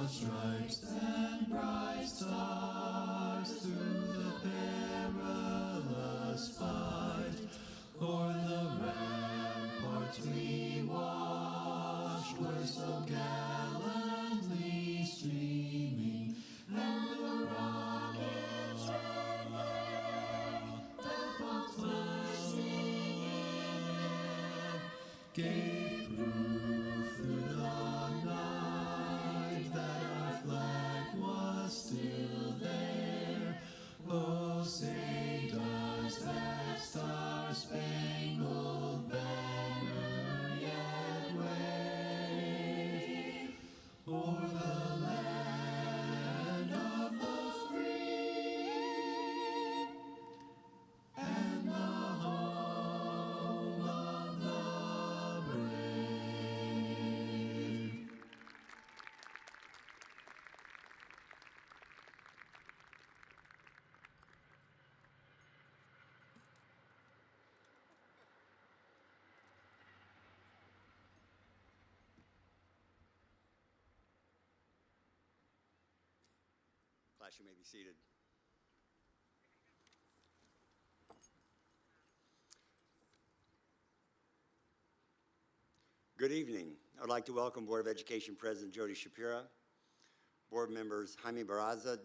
stripes and bright stars through the perilous fight. O'er the ramparts we watched were so gallantly streaming, and the rockets' red glare, the bombs bursting in air, gave proof through the night that our flag was still there. Oh, say does that star-spangled banner yet wave o'er the land of the free and the home of the brave? Class, you may be seated. Good evening. I'd like to welcome Board of Education President Jody Shapira, board members Jaime Barraza,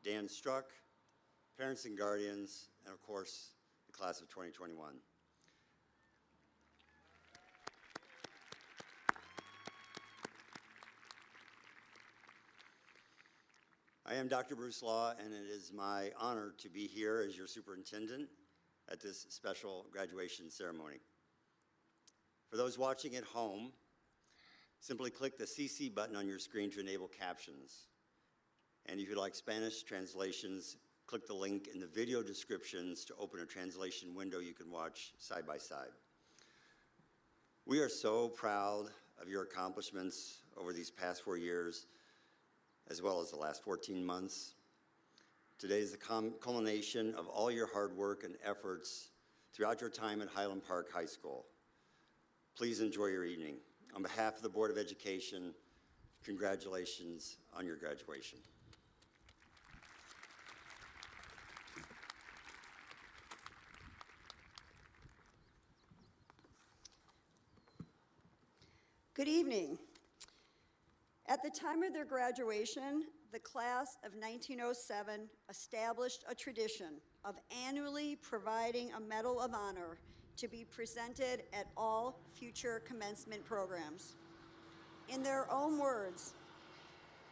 Dan Struck, parents and guardians, and of course, the class of 2021. I am Dr. Bruce Law, and it is my honor to be here as your superintendent at this special graduation ceremony. For those watching at home, simply click the CC button on your screen to enable captions. And if you'd like Spanish translations, click the link in the video descriptions to open a translation window you can watch side by side. We are so proud of your accomplishments over these past 4 years, as well as the last 14 months. Today is the culmination of all your hard work and efforts throughout your time at Highland Park High School. Please enjoy your evening. On behalf of the Board of Education, congratulations on your graduation. Good evening. At the time of their graduation, the class of 1907 established a tradition of annually providing a Medal of Honor to be presented at all future commencement programs. In their own words,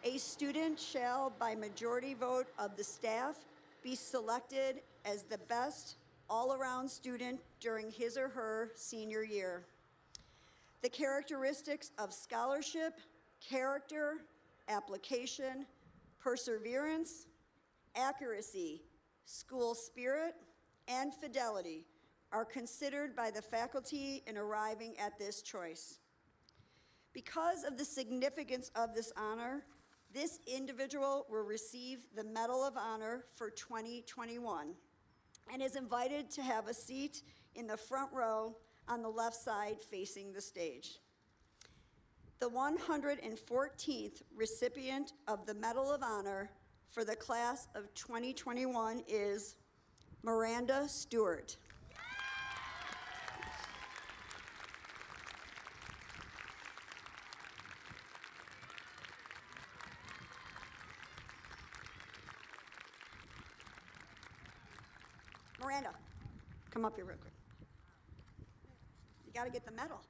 a student shall, by majority vote of the staff, be selected as the best all-around student during his or her senior year. The characteristics of scholarship, character, application, perseverance, accuracy, school spirit, and fidelity are considered by the faculty in arriving at this choice. Because of the significance of this honor, this individual will receive the Medal of Honor for 2021 and is invited to have a seat in the front row on the left side facing the stage. The 114th recipient of the Medal of Honor for the class of 2021 is Miranda Stewart. Miranda, come up here real quick. You got to get the medal.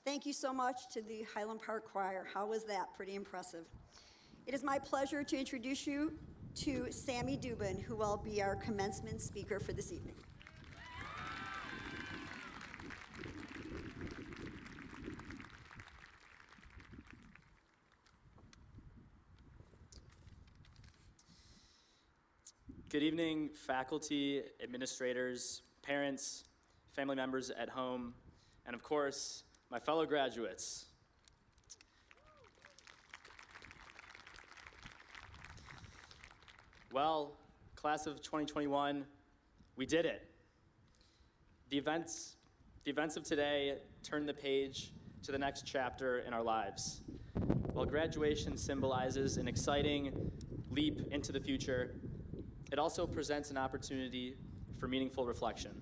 Thank you so much to the Highland Park Choir. How was that? Pretty impressive. It is my pleasure to introduce you to Sammy Dubin, who will be our commencement speaker for this evening. Good evening, faculty, administrators, parents, family members at home, and of course, my fellow graduates. Well, class of 2021, we did it. The events of today turn the page to the next chapter in our lives. While graduation symbolizes an exciting leap into the future, it also presents an opportunity for meaningful reflection.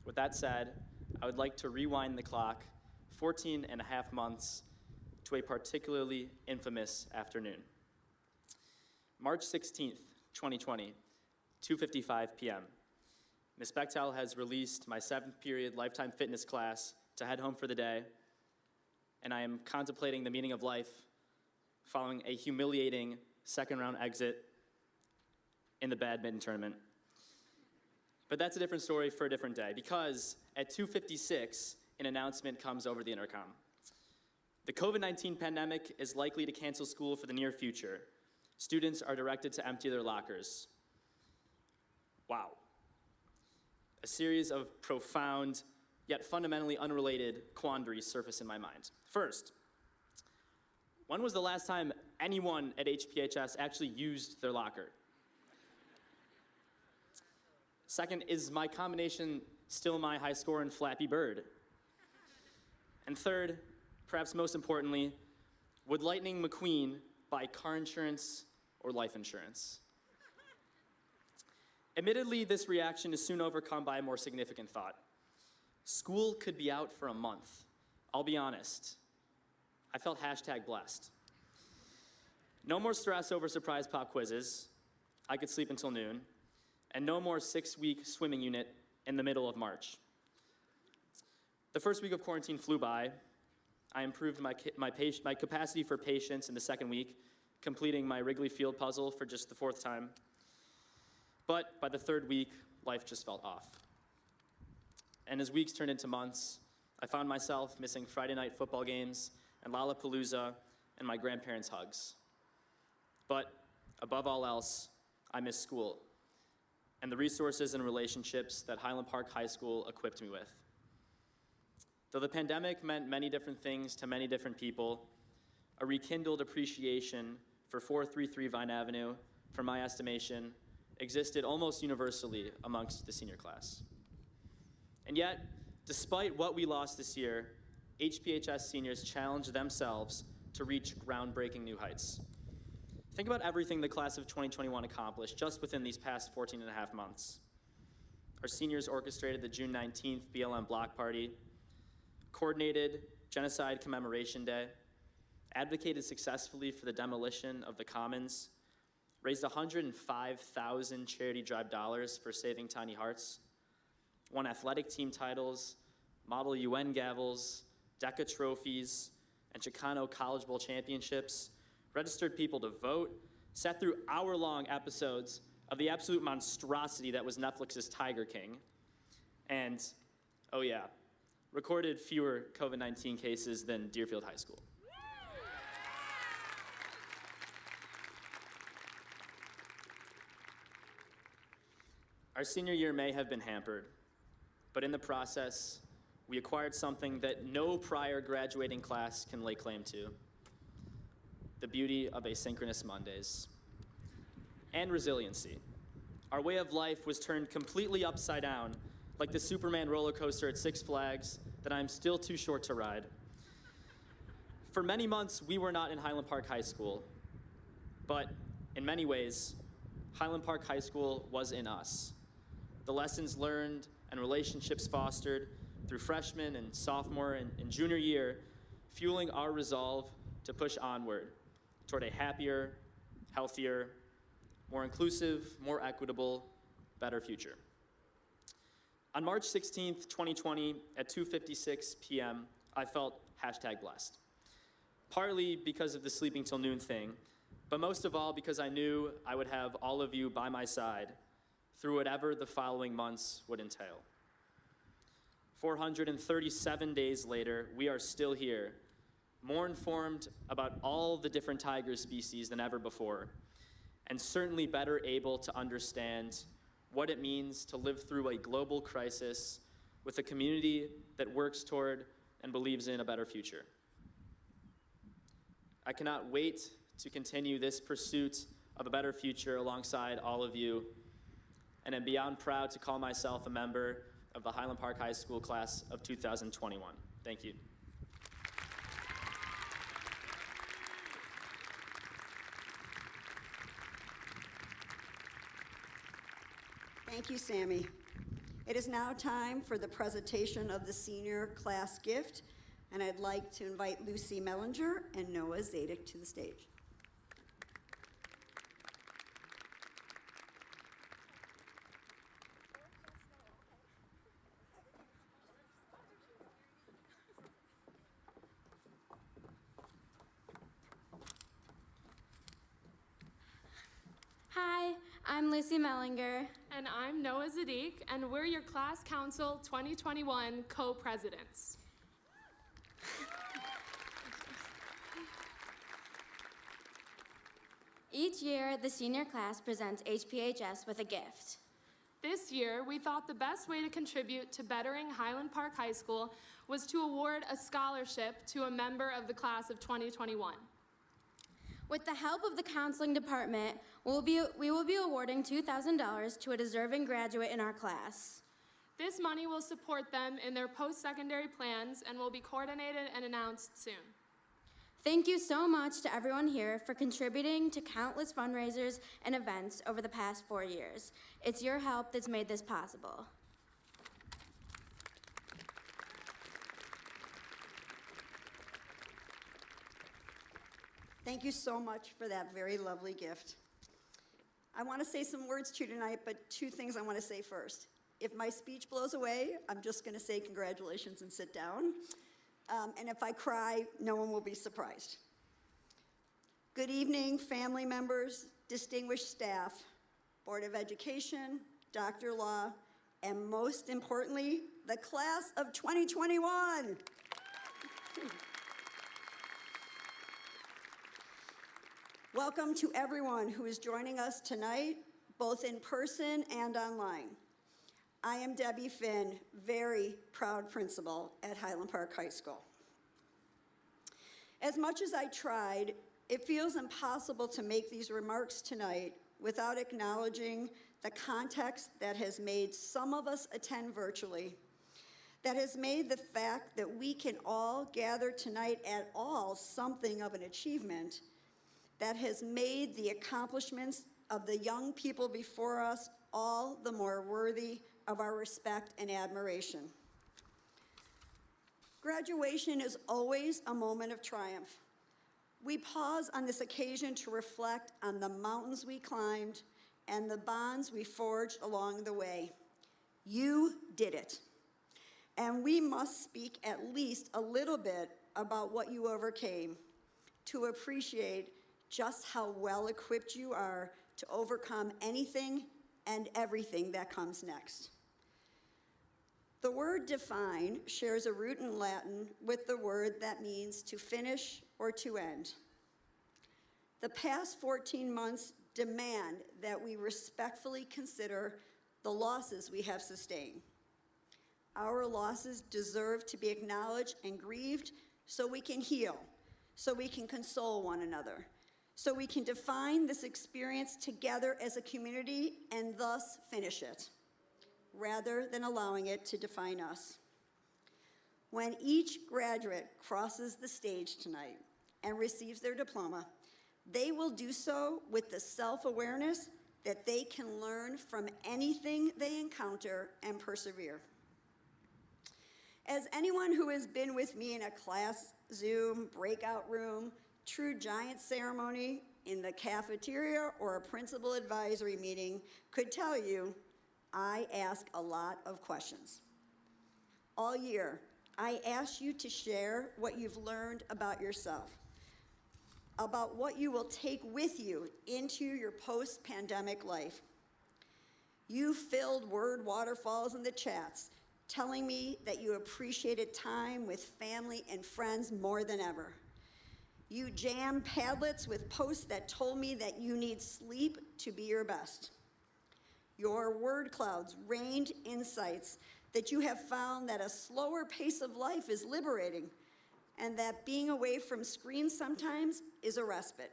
With that said, I would like to rewind the clock 14 and a half months to a particularly infamous afternoon. March 16th, 2020, 2:55 p.m. Ms. Bechtel has released my 7th period lifetime fitness class to head home for the day, and I am contemplating the meaning of life following a humiliating second round exit in the badminton tournament. But that's a different story for a different day, because at 2:56, an announcement comes over the intercom. The COVID-19 pandemic is likely to cancel school for the near future. Students are directed to empty their lockers. Wow. A series of profound, yet fundamentally unrelated quandaries surface in my mind. First, when was the last time anyone at HPHS actually used their locker? Second, is my combination still my high score in Flappy Bird? And third, perhaps most importantly, would Lightning McQueen buy car insurance or life insurance? Admittedly, this reaction is soon overcome by a more significant thought. School could be out for a month. I'll be honest, I felt #blessed. No more stress over surprise pop quizzes. I could sleep until noon. And no more 6-week swimming unit in the middle of March. The first week of quarantine flew by. I improved my capacity for patience in the second week, completing my Wrigley Field puzzle for just the 4th time. But by the 3rd week, life just felt off. And as weeks turned into months, I found myself missing Friday night football games and Lollapalooza and my grandparents' hugs. But above all else, I missed school and the resources and relationships that Highland Park High School equipped me with. Though the pandemic meant many different things to many different people, a rekindled appreciation for 433 Vine Avenue, for my estimation, existed almost universally amongst the senior class. And yet, despite what we lost this year, HPHS seniors challenged themselves to reach groundbreaking new heights. Think about everything the class of 2021 accomplished just within these past 14 and a half months. Our seniors orchestrated the June 19th BLM block party, coordinated Genocide Commemoration Day, advocated successfully for the demolition of the Commons, raised 105,000 charity drive dollars for Saving Tiny Hearts, won athletic team titles, Model UN gavels, DECA trophies, and Chicano College Bowl championships, registered people to vote, sat through hour-long episodes of the absolute monstrosity that was Netflix's Tiger King, and, oh yeah, recorded fewer COVID-19 cases than Deerfield High School. Our senior year may have been hampered, but in the process, we acquired something that no prior graduating class can lay claim to: the beauty of asynchronous Mondays and resiliency. Our way of life was turned completely upside down, like the Superman roller coaster at Six Flags that I'm still too short to ride. For many months, we were not in Highland Park High School, but in many ways, Highland Park High School was in us. The lessons learned and relationships fostered through freshman and sophomore and junior year, fueling our resolve to push onward toward a happier, healthier, more inclusive, more equitable, better future. On March 16th, 2020, at 2:56 p.m., I felt hashtag blessed. Partly because of the sleeping till noon thing, but most of all because I knew I would have all of you by my side through whatever the following months would entail. 437 days later, we are still here, more informed about all the different tiger species than ever before, and certainly better able to understand what it means to live through a global crisis with a community that works toward and believes in a better future. I cannot wait to continue this pursuit of a better future alongside all of you, and am beyond proud to call myself a member of the Highland Park High School class of 2021. Thank you. Thank you, Sammy. It is now time for the presentation of the senior class gift, and I'd like to invite Lucy Mellinger and Noah Zadik to the stage. Hi, I'm Lucy Mellinger. And I'm Noah Zadik, and we're your Class Council 2021 co-presidents. Each year, the senior class presents HPHS with a gift. This year, we thought the best way to contribute to bettering Highland Park High School was to award a scholarship to a member of the class of 2021. With the help of the counseling department, we will be awarding $2,000 to a deserving graduate in our class. This money will support them in their post-secondary plans and will be coordinated and announced soon. Thank you so much to everyone here for contributing to countless fundraisers and events over the past 4 years. It's your help that's made this possible. Thank you so much for that very lovely gift. I want to say some words to you tonight, but two things I want to say first. If my speech blows away, I'm just going to say congratulations and sit down. And if I cry, no one will be surprised. Good evening, family members, distinguished staff, Board of Education, Dr. Law, and most importantly, the class of 2021. Welcome to everyone who is joining us tonight, both in person and online. I am Debbie Finn, very proud principal at Highland Park High School. As much as I tried, it feels impossible to make these remarks tonight without acknowledging the context that has made some of us attend virtually, that has made the fact that we can all gather tonight at all something of an achievement, that has made the accomplishments of the young people before us all the more worthy of our respect and admiration. Graduation is always a moment of triumph. We pause on this occasion to reflect on the mountains we climbed and the bonds we forged along the way. You did it. And we must speak at least a little bit about what you overcame to appreciate just how well equipped you are to overcome anything and everything that comes next. The word define shares a root in Latin with the word that means to finish or to end. The past 14 months demand that we respectfully consider the losses we have sustained. Our losses deserve to be acknowledged and grieved so we can heal, so we can console one another, so we can define this experience together as a community and thus finish it, rather than allowing it to define us. When each graduate crosses the stage tonight and receives their diploma, they will do so with the self-awareness that they can learn from anything they encounter and persevere. As anyone who has been with me in a class, Zoom, breakout room, true giant ceremony, in the cafeteria, or a principal advisory meeting could tell you, I ask a lot of questions. All year, I ask you to share what you've learned about yourself, about what you will take with you into your post-pandemic life. You filled word waterfalls in the chats, telling me that you appreciated time with family and friends more than ever. You jammed Padlets with posts that told me that you need sleep to be your best. Your word clouds rained insights that you have found that a slower pace of life is liberating and that being away from screens sometimes is a respite.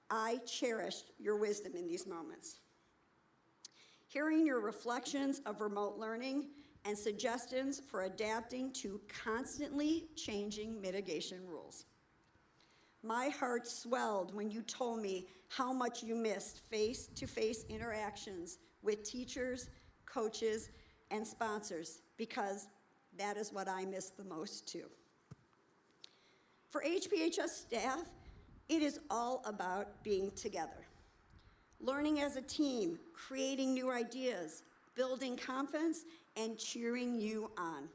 I cherished your wisdom in these moments. Hearing your reflections of remote learning and suggestions for adapting to constantly changing mitigation rules. My heart swelled when you told me how much you missed face-to-face interactions with teachers, coaches, and sponsors, because that is what I miss the most too. For HPHS staff, it is all about being together. Learning as a team, creating new ideas, building confidence, and cheering you on.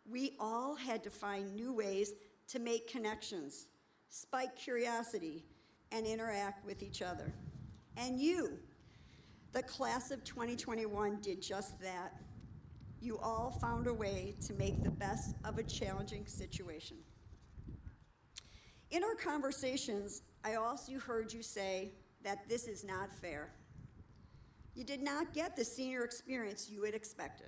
We all had to find new ways to make connections, spike curiosity, and interact with each other. And you, the class of 2021, did just that. You all found a way to make the best of a challenging situation. In our conversations, I also heard you say that this is not fair. You did not get the senior experience you had expected.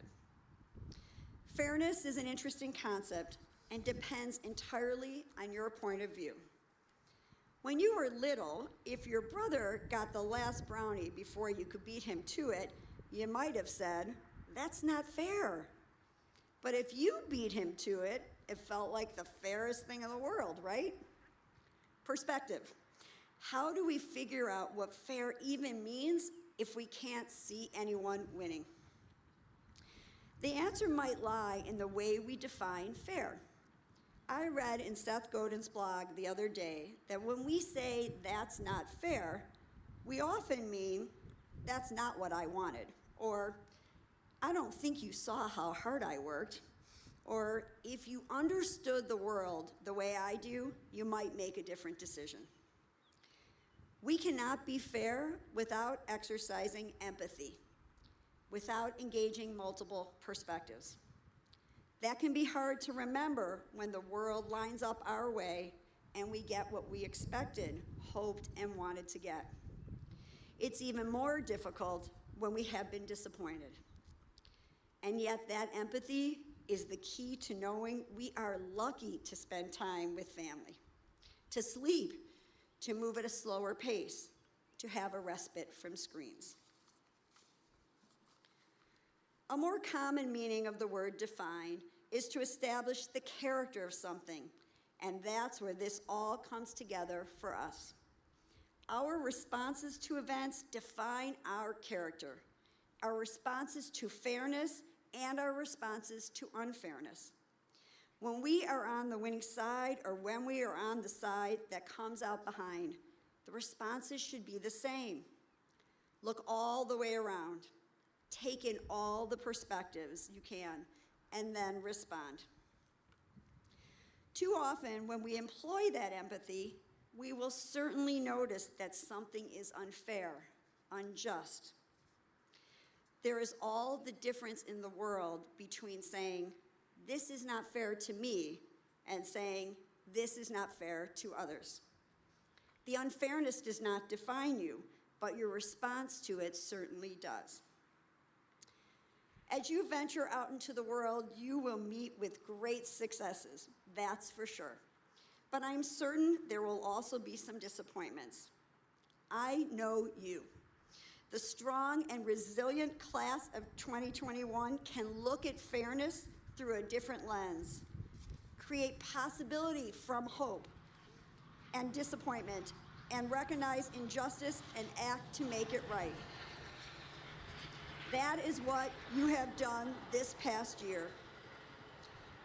Fairness is an interesting concept and depends entirely on your point of view. When you were little, if your brother got the last brownie before you could beat him to it, you might have said, "That's not fair." But if you beat him to it, it felt like the fairest thing in the world, right? Perspective. How do we figure out what fair even means if we can't see anyone winning? The answer might lie in the way we define fair. I read in Seth Godin's blog the other day that when we say that's not fair, we often mean that's not what I wanted, or I don't think you saw how hard I worked, or if you understood the world the way I do, you might make a different decision. We cannot be fair without exercising empathy, without engaging multiple perspectives. That can be hard to remember when the world lines up our way and we get what we expected, hoped, and wanted to get. It's even more difficult when we have been disappointed. And yet that empathy is the key to knowing we are lucky to spend time with family, to sleep, to move at a slower pace, to have a respite from screens. A more common meaning of the word define is to establish the character of something, and that's where this all comes together for us. Our responses to events define our character, our responses to fairness, and our responses to unfairness. When we are on the winning side or when we are on the side that comes out behind, the responses should be the same. Look all the way around. Take in all the perspectives you can, and then respond. Too often, when we employ that empathy, we will certainly notice that something is unfair, unjust. There is all the difference in the world between saying, "This is not fair to me," and saying, "This is not fair to others." The unfairness does not define you, but your response to it certainly does. As you venture out into the world, you will meet with great successes, that's for sure. But I'm certain there will also be some disappointments. I know you. The strong and resilient class of 2021 can look at fairness through a different lens, create possibility from hope and disappointment, and recognize injustice and act to make it right. That is what you have done this past year.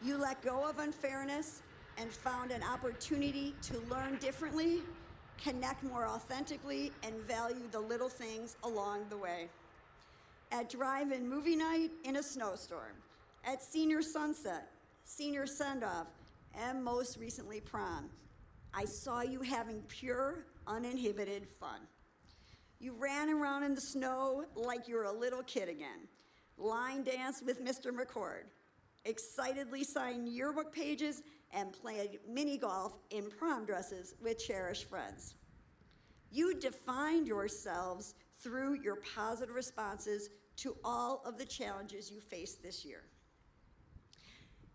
You let go of unfairness and found an opportunity to learn differently, connect more authentically, and value the little things along the way. At drive-in movie night in a snowstorm, at senior sunset, senior send-off, and most recently prom. I saw you having pure, uninhibited fun. You ran around in the snow like you were a little kid again, line danced with Mr. McCord, excitedly signed yearbook pages, and played mini golf in prom dresses with cherished friends. You defined yourselves through your positive responses to all of the challenges you faced this year.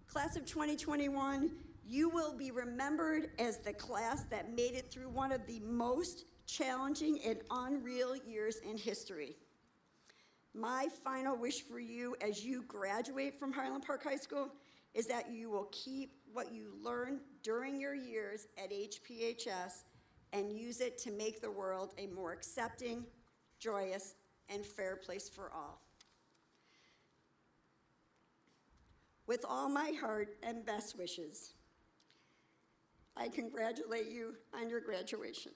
Class of 2021, you will be remembered as the class that made it through one of the most challenging and unreal years in history. My final wish for you as you graduate from Highland Park High School is that you will keep what you learned during your years at HPHS and use it to make the world a more accepting, joyous, and fair place for all. With all my heart and best wishes, I congratulate you on your graduation.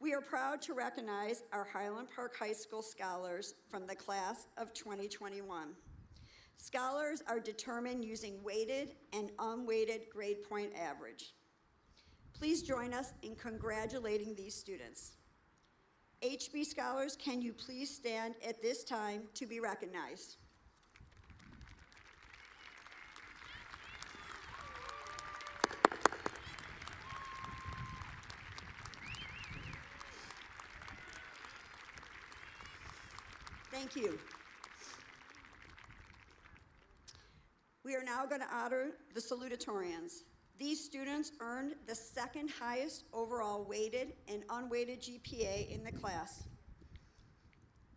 We are proud to recognize our Highland Park High School scholars from the class of 2021. Scholars are determined using weighted and unweighted grade point average. Please join us in congratulating these students. HB scholars, can you please stand at this time to be recognized? Thank you. We are now going to honor the salutatorians. These students earned the second highest overall weighted and unweighted GPA in the class.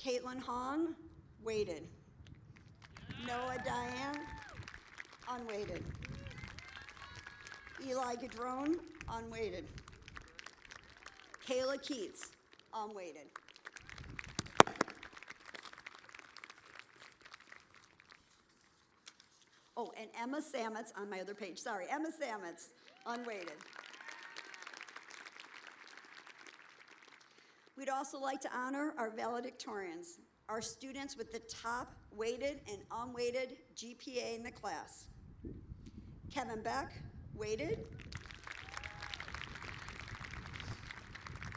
Caitlin Hong, weighted. Noah Diane, unweighted. Eli Gadrone, unweighted. Kayla Keats, unweighted. Oh, and Emma Sametz on my other page. Sorry, Emma Sametz, unweighted. We'd also like to honor our valedictorians, our students with the top weighted and unweighted GPA in the class. Kevin Beck, weighted.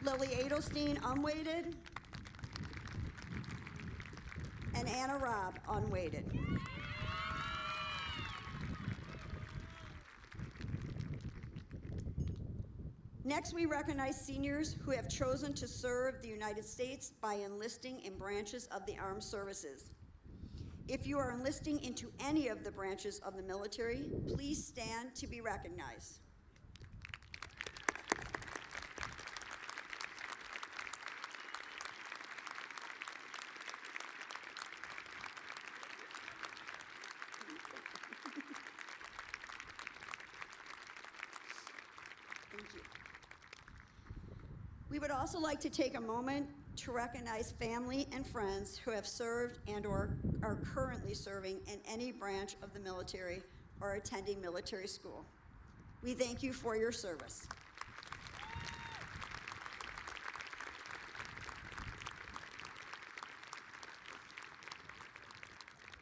Lily Adelstein, unweighted. And Anna Robb, unweighted. Next, we recognize seniors who have chosen to serve the United States by enlisting in branches of the armed services. If you are enlisting into any of the branches of the military, please stand to be recognized. Thank you. We would also like to take a moment to recognize family and friends who have served and/or are currently serving in any branch of the military or attending military school. We thank you for your service.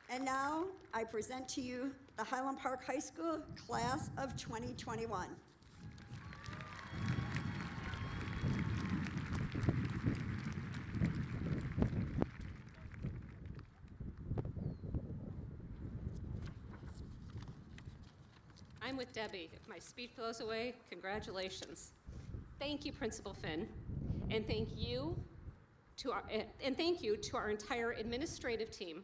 And now I present to you the Highland Park High School class of 2021. I'm with Debbie. If my speech blows away, congratulations. Thank you, Principal Finn, and thank you to our entire administrative team,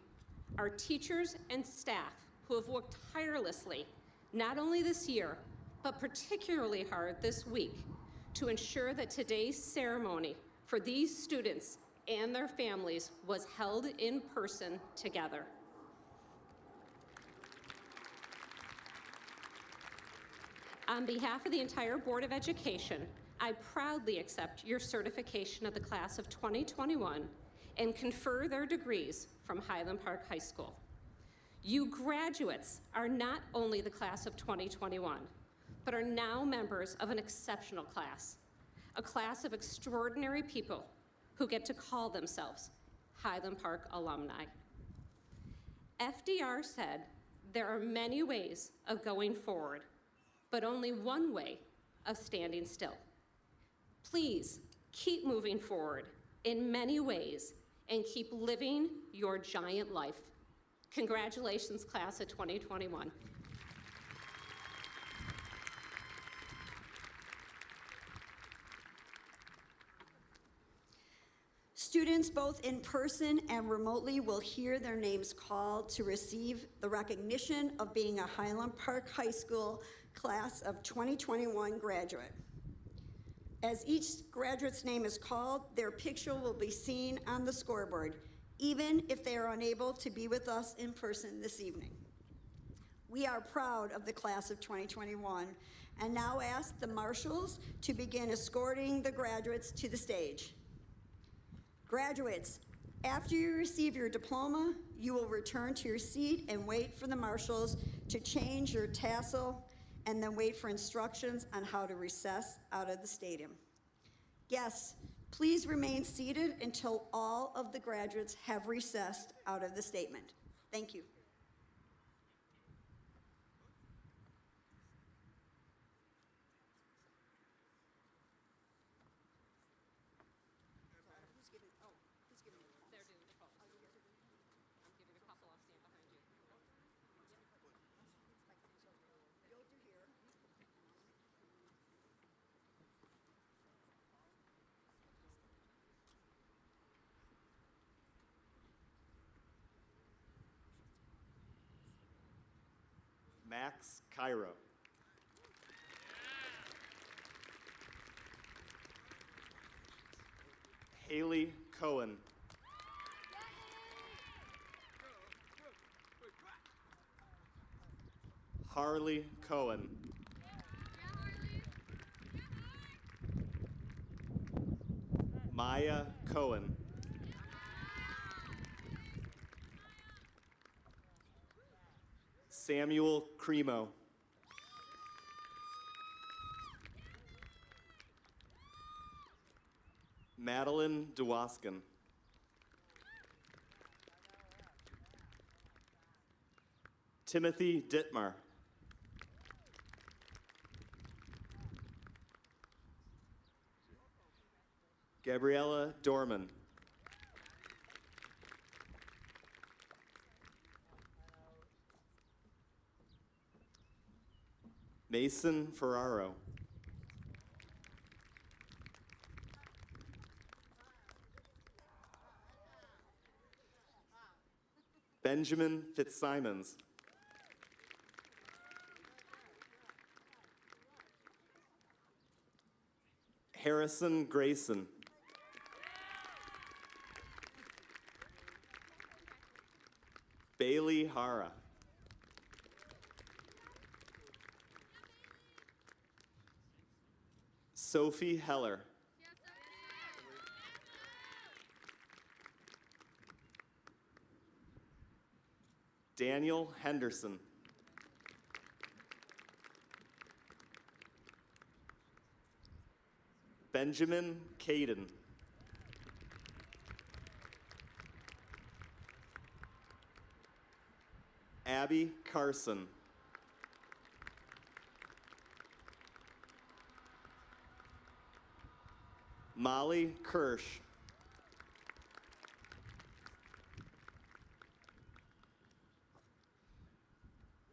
our teachers and staff who have worked tirelessly, not only this year, but particularly hard this week, to ensure that today's ceremony for these students and their families was held in person together. On behalf of the entire Board of Education, I proudly accept your certification of the class of 2021 and confer their degrees from Highland Park High School. You graduates are not only the class of 2021, but are now members of an exceptional class, a class of extraordinary people who get to call themselves Highland Park alumni. FDR said, there are many ways of going forward, but only one way of standing still. Please keep moving forward in many ways and keep living your giant life. Congratulations, class of 2021. Students both in person and remotely will hear their names called to receive the recognition of being a Highland Park High School class of 2021 graduate. As each graduate's name is called, their picture will be seen on the scoreboard, even if they are unable to be with us in person this evening. We are proud of the class of 2021 and now ask the marshals to begin escorting the graduates to the stage. Graduates, after you receive your diploma, you will return to your seat and wait for the marshals to change your tassel and then wait for instructions on how to recess out of the stadium. Guests, please remain seated until all of the graduates have recessed out of the statement. Thank you. Max Cairo. Haley Cohen. Harley Cohen. Maya Cohen. Samuel Cremo. Madeline DeWaskin. Timothy Dittmar. Gabriella Dorman. Mason Ferraro. Benjamin Fitzsimons. Harrison Grayson. Bailey Hara. Sophie Heller. Daniel Henderson. Benjamin Caden. Abby Carson. Molly Kirsch.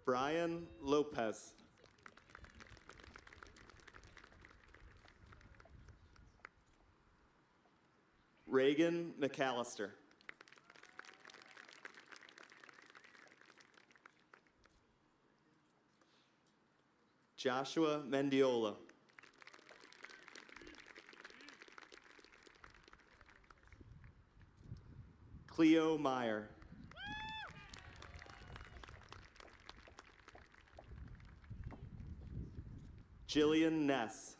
Brian Lopez. Reagan McAllister. Joshua Mendiola. Cleo Meyer. Jillian Ness.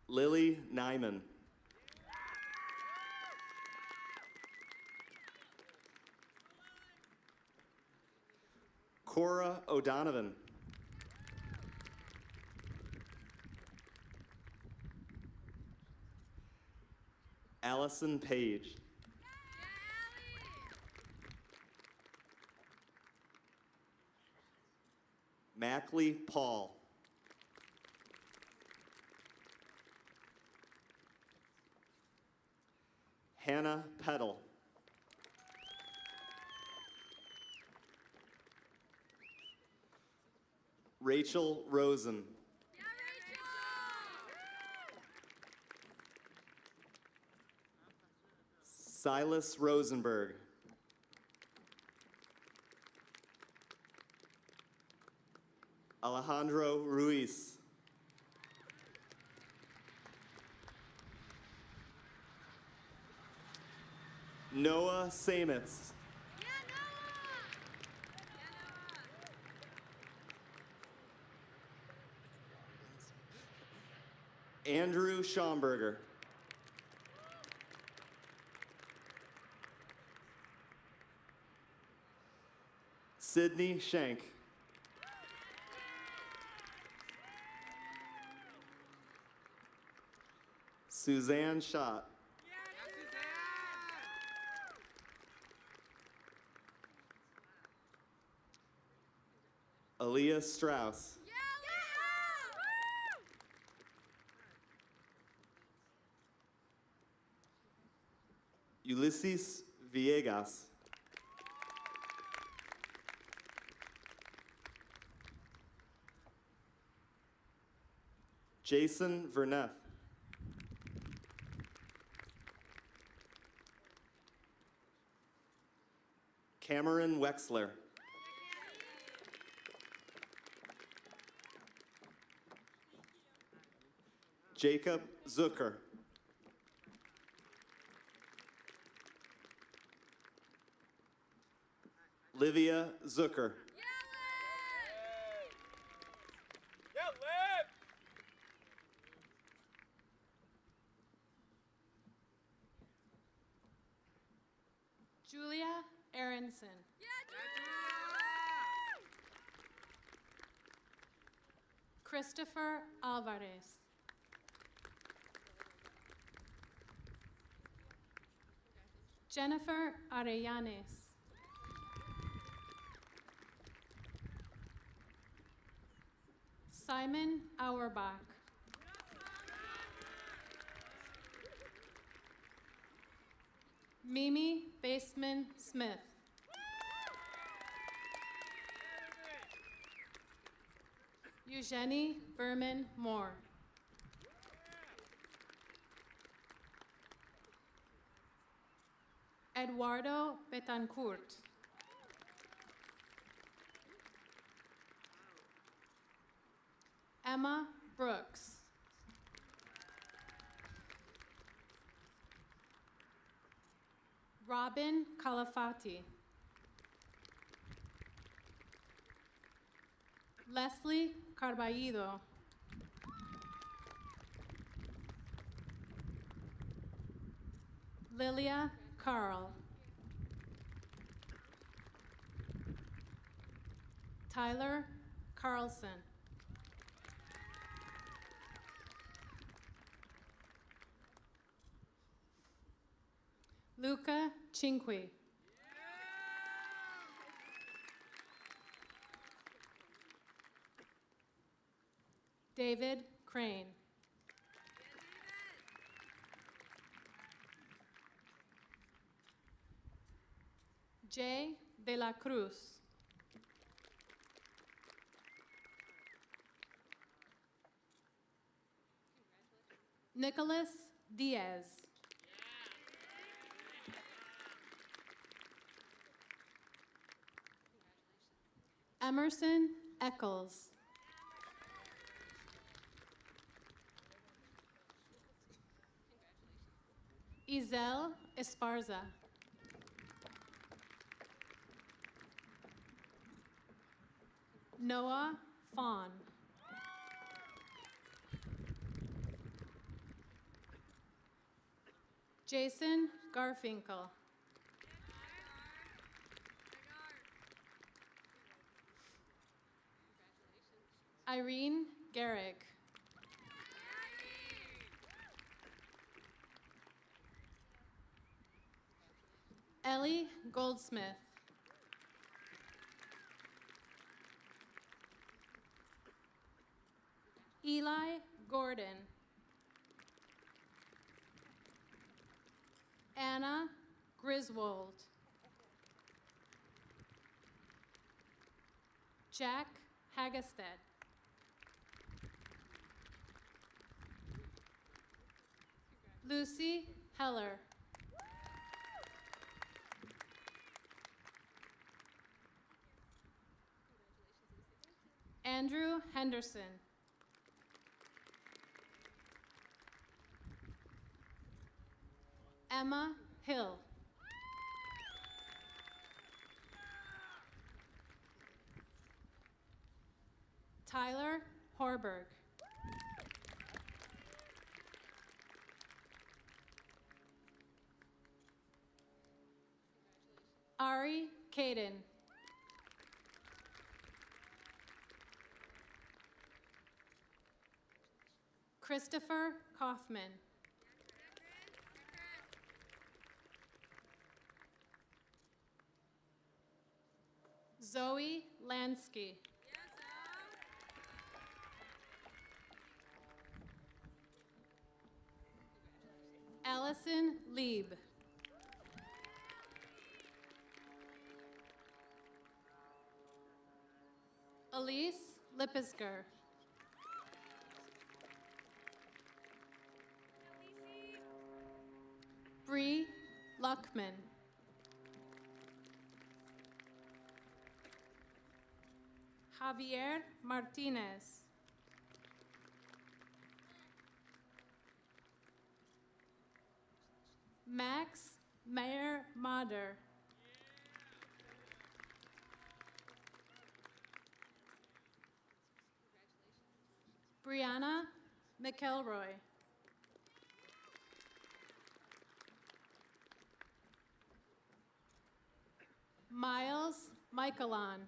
Lily Nyman. Cora O'Donovan. Allison Page. Mackley Paul. Hannah Peddle. Rachel Rosen. Silas Rosenberg. Alejandro Ruiz. Noah Samitz. Andrew Schomburger. Sydney Schenk. Suzanne Schott. Aaliyah Strauss. Ulysses Villegas. Jason Verneth. Cameron Wexler. Jacob Zucker. Livia Zucker. Julia Aronson. Christopher Alvarez. Jennifer Arellanes. Simon Auerbach. Mimi Baseman Smith. Eugenie Berman Moore. Eduardo Betancourt. Emma Brooks. Robin Calafati. Leslie Carballido. Lilia Carl. Tyler Carlson. Luca Cinque. David Crane. Jay de la Cruz. Nicholas Diaz. Emerson Eccles. Izel Esparza. Noah Fawn. Jason Garfinkel. Irene Garrick. Ellie Goldsmith. Eli Gordon. Anna Griswold. Jack Hagestead. Lucy Heller. Andrew Henderson. Emma Hill. Tyler Horberg. Ari Caden. Christopher Kaufman. Zoe Lansky. Allison Lieb. Elise Lippisker. Bree Luckman. Javier Martinez. Max Mayer Mader. Brianna McElroy. Miles Michaelon.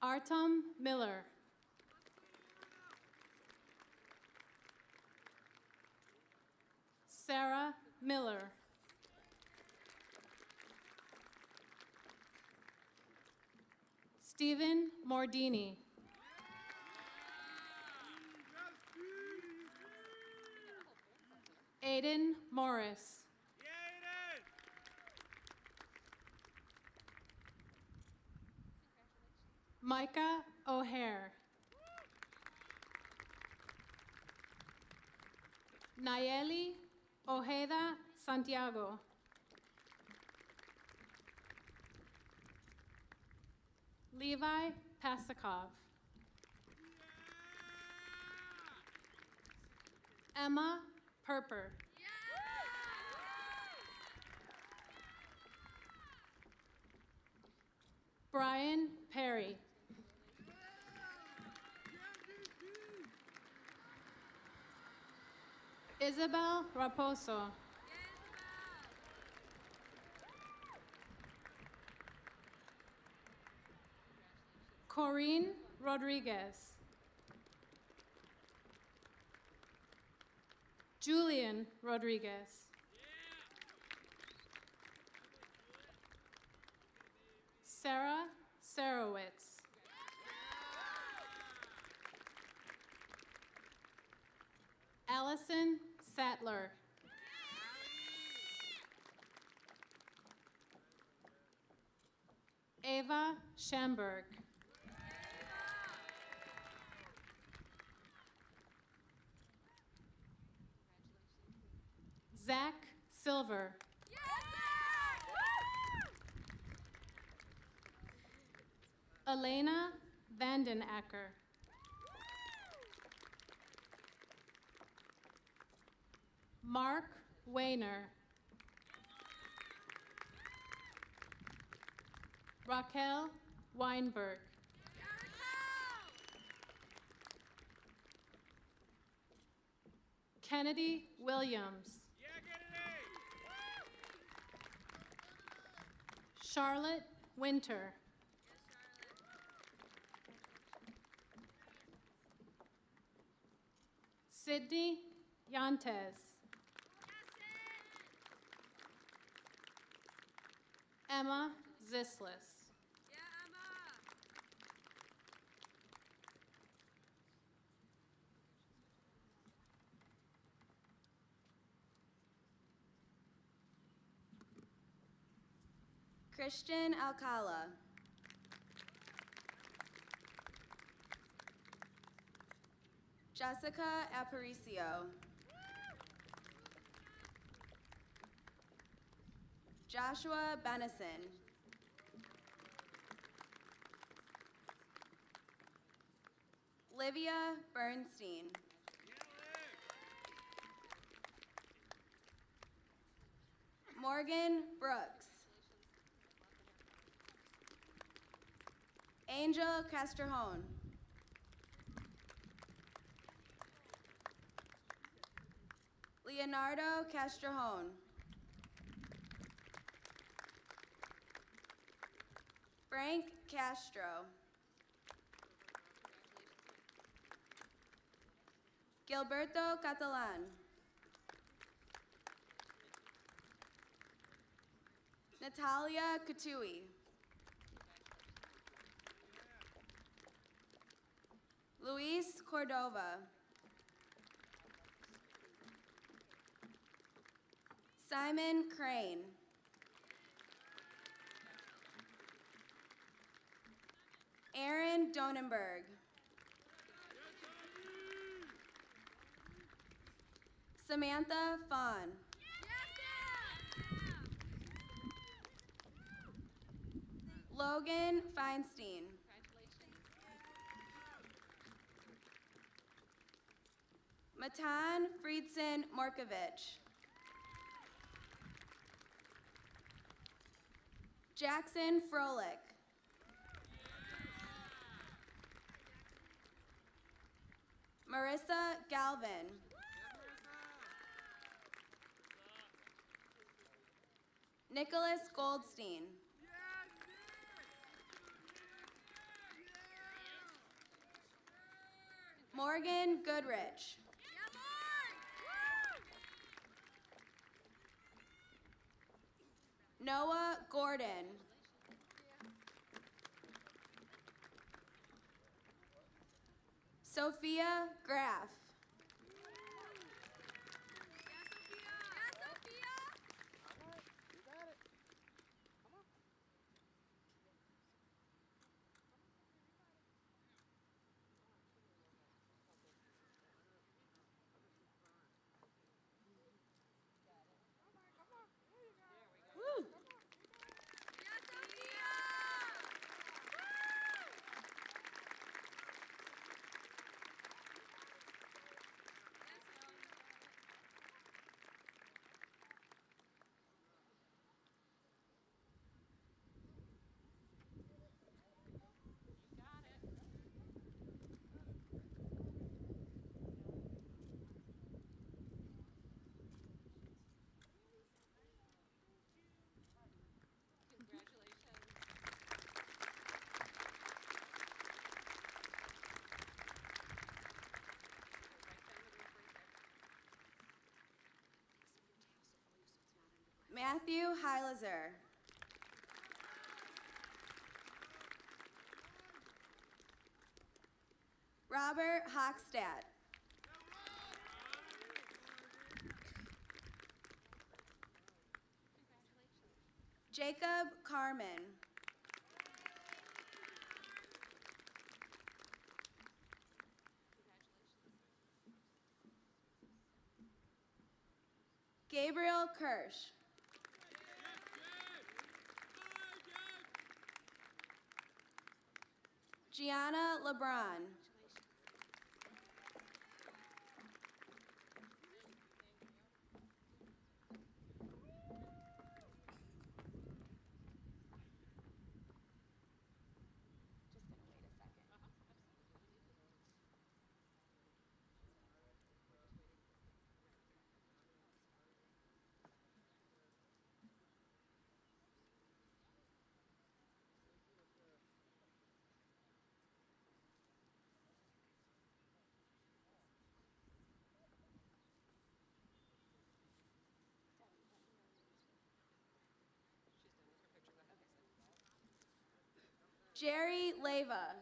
Artem Miller. Sarah Miller. Stephen Mordini. Aiden Morris. Micah O'Hare. Nayeli Ojeda Santiago. Levi Pasakov. Emma Perper. Brian Perry. Isabel Raposo. Corinne Rodriguez. Julian Rodriguez. Sarah Sarowitz. Allison Sattler. Ava Schamberg. Zach Silver. Elena Vandenacker. Mark Wayner. Raquel Weinberg. Kennedy Williams. Charlotte Winter. Sydney Yantes. Emma Zislis. Christian Alcala. Jessica Aparicio. Joshua Benison. Livia Bernstein. Morgan Brooks. Angel Castrejón. Leonardo Castrejón. Frank Castro. Gilberto Catalan. Natalia Katui. Luis Cordova. Simon Crane. Aaron Donenberg. Samantha Fawn. Logan Feinstein. Matan Friedson Morkovich. Jackson Froelich. Marissa Galvin. Nicholas Goldstein. Morgan Goodrich. Noah Gordon. Sophia Graff. Matthew Heilizer. Robert Hochstadt. Jacob Carmen. Gabriel Kirsch. Gianna LeBron. Jerry Leva.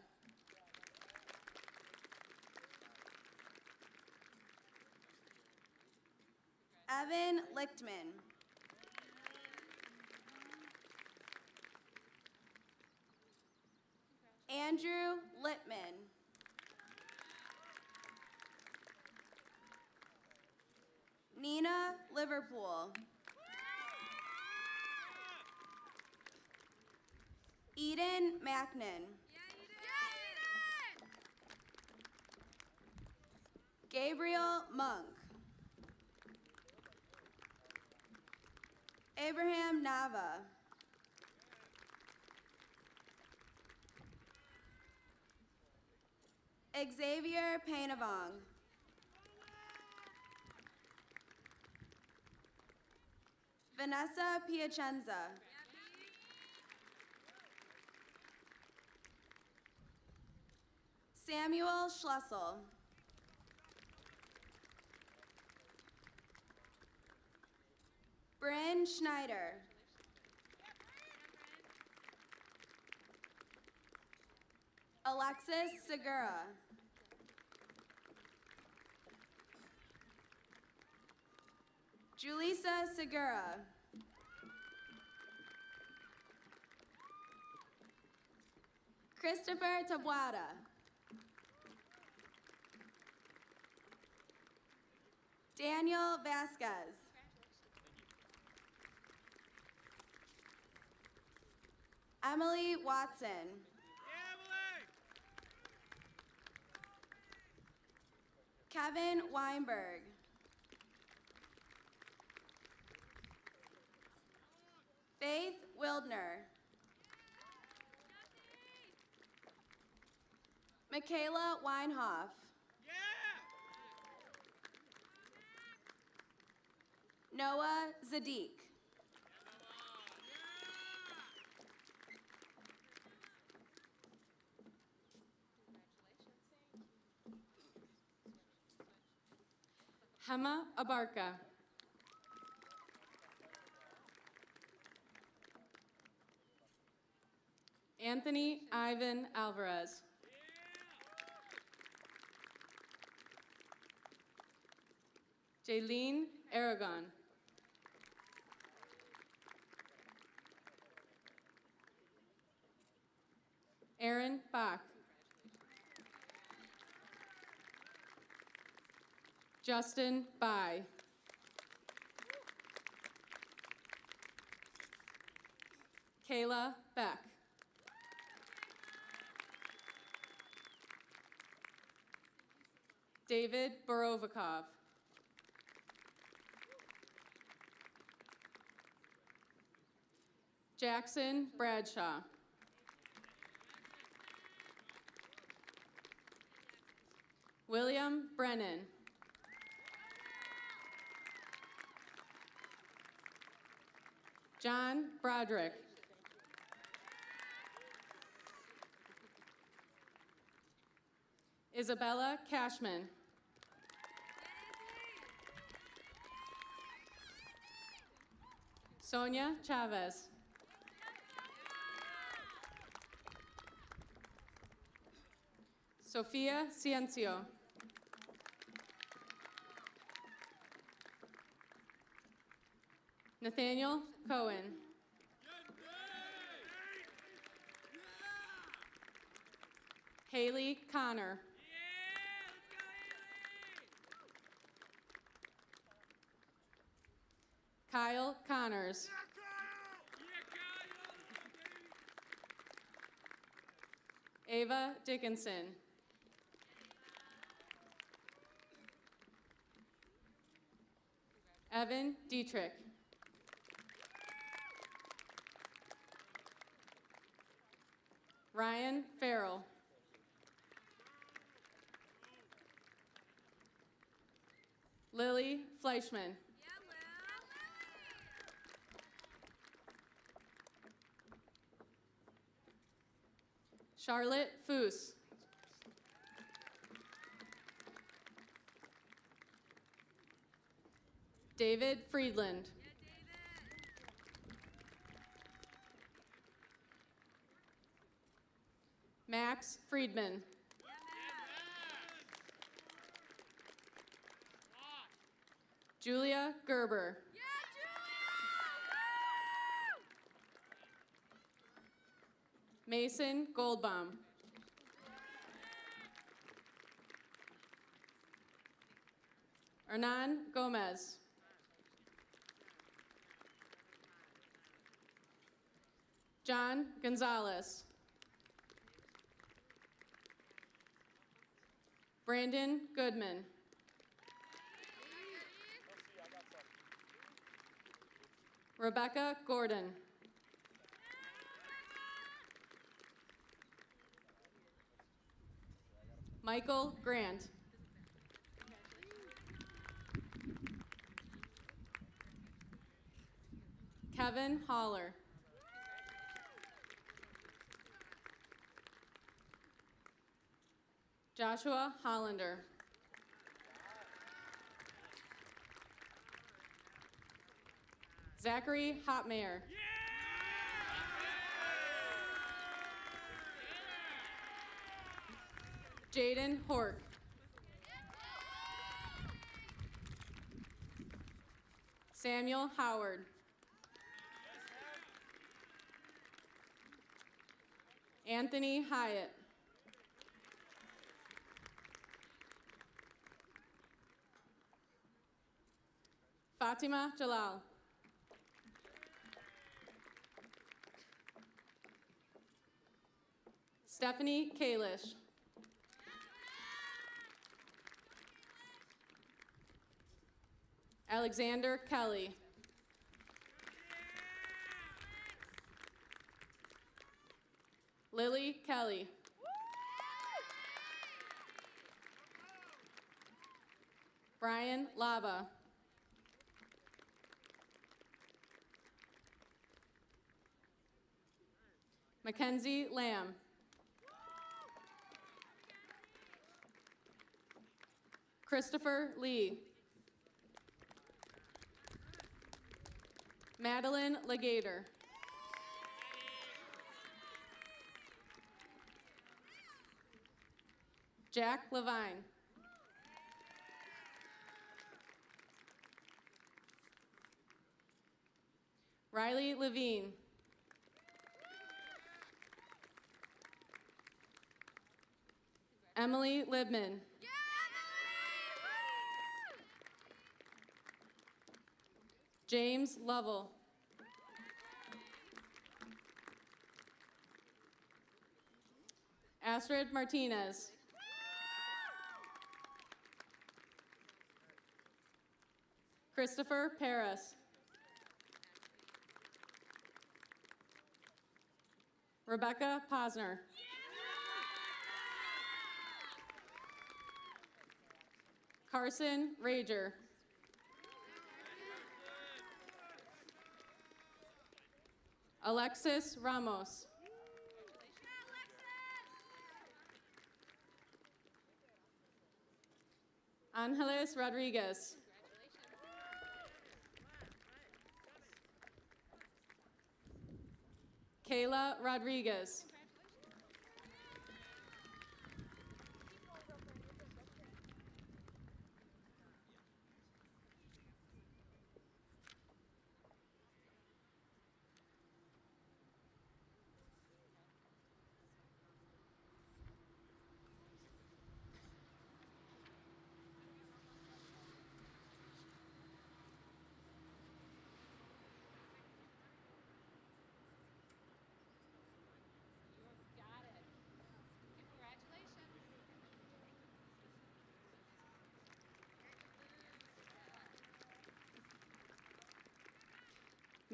Evan Lichtman. Andrew Littman. Nina Liverpool. Eden Macnon. Gabriel Monk. Abraham Nava. Xavier Painavong. Vanessa Piacenza. Samuel Schlessel. Bryn Schneider. Alexis Segura. Julissa Segura. Christopher Tabuada. Daniel Vasquez. Emily Watson. Kevin Weinberg. Faith Wildner. Michaela Weinhoff. Noah Zadik. Hema Abarca. Anthony Ivan Alvarez. Jaylene Aragon. Aaron Bach. Justin Bai. Kayla Beck. David Borovikov. Jackson Bradshaw. William Brennan. John Broderick. Isabella Cashman. Sonia Chavez. Sofia Ciencio. Nathaniel Cohen. Haley Connor. Kyle Connors. Ava Dickinson. Evan Dietrich. Ryan Farrell. Lily Fleischman. Charlotte Foos. David Friedland. Max Friedman. Julia Gerber. Mason Goldbaum. Hernan Gomez. John Gonzalez. Brandon Goodman. Rebecca Gordon. Michael Grant. Kevin Holler. Joshua Hollander. Zachary Hotmayer. Jaden Hork. Samuel Howard. Anthony Hyatt. Fatima Jalal. Stephanie Kalish. Alexander Kelly. Lily Kelly. Brian Lava. Mackenzie Lamb. Christopher Lee. Madeline Legator. Jack Levine. Riley Levine. Emily Libman. James Lovell. Astrid Martinez. Christopher Paris. Rebecca Posner. Carson Rager. Alexis Ramos. Angeles Rodriguez. Kayla Rodriguez.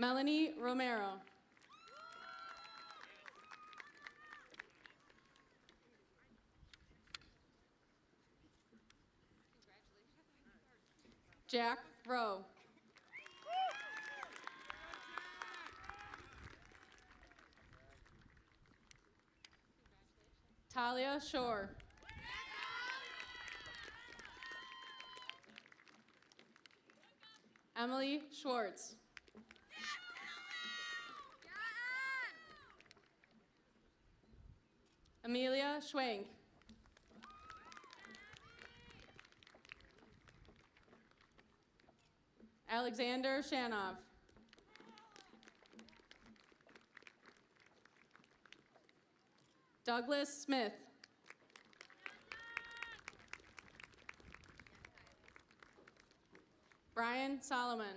Melanie Romero. Jack Rowe. Talia Shore. Emily Schwartz. Amelia Schwenk. Alexander Shanov. Douglas Smith. Brian Solomon.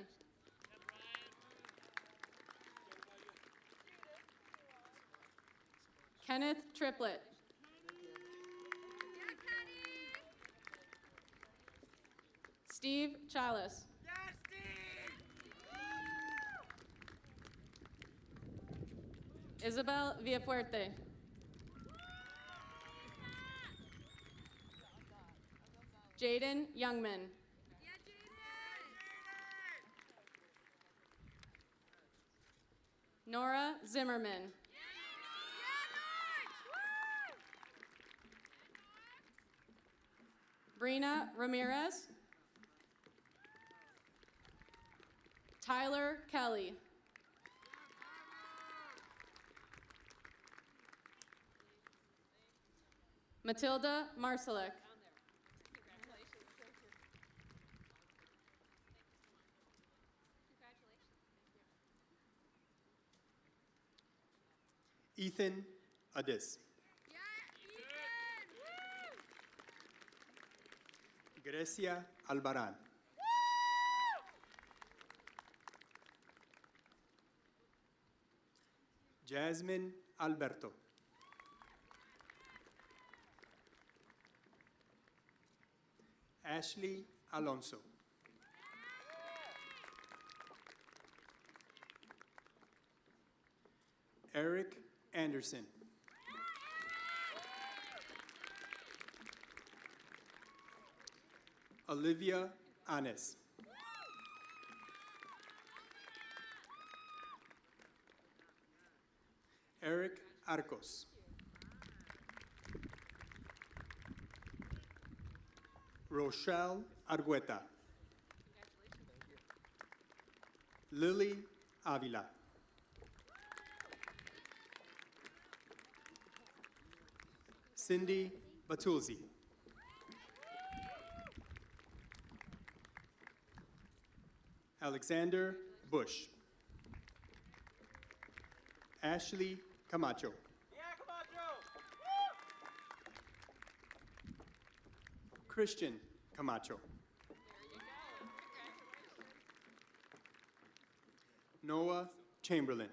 Kenneth Triplett. Steve Chalice. Isabel Villafuerte. Jaden Youngman. Nora Zimmerman. Brina Ramirez. Tyler Kelly. Matilda Marsalek. Ethan Adis. Grecia Albaran. Jasmine Alberto. Ashley Alonso. Eric Anderson. Olivia Anes. Eric Arcos. Rochelle Argueta. Lily Avila. Cindy Batulzi. Alexander Bush. Ashley Camacho. Christian Camacho. Noah Chamberlain.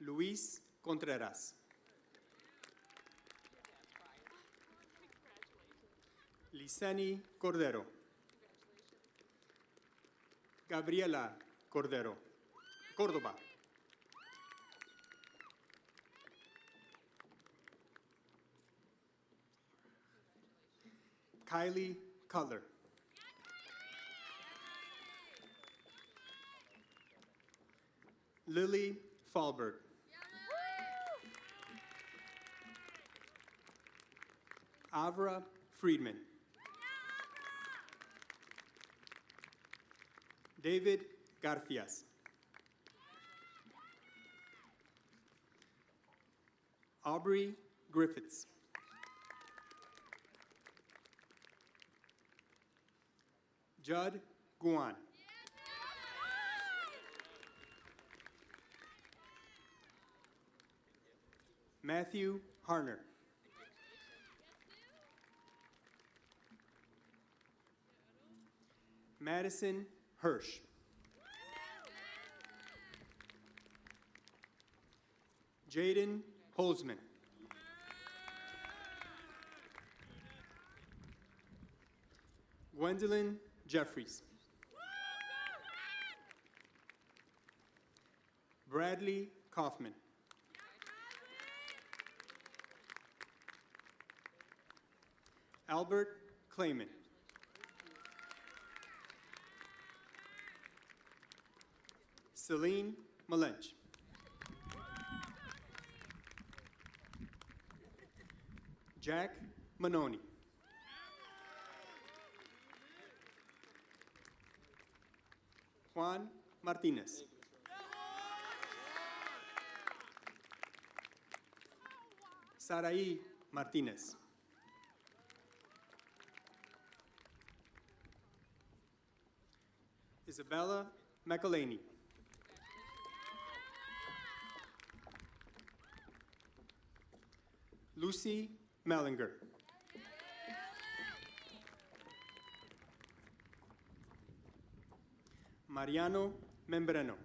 Luis Contreras. Lisani Cordero. Gabriela Cordero. Córdoba. Kylie Cutler. Lily Falberg. Avra Friedman. David Garfias. Aubrey Griffiths. Judd Guan. Matthew Harner. Madison Hirsch. Jaden Holzman. Gwendolyn Jeffries. Bradley Kaufman. Albert Clayman. Celine Malench. Jack Manoni. Juan Martinez. Sarai Martinez. Isabella McElhaney. Lucy Mellinger. Mariano Membreno.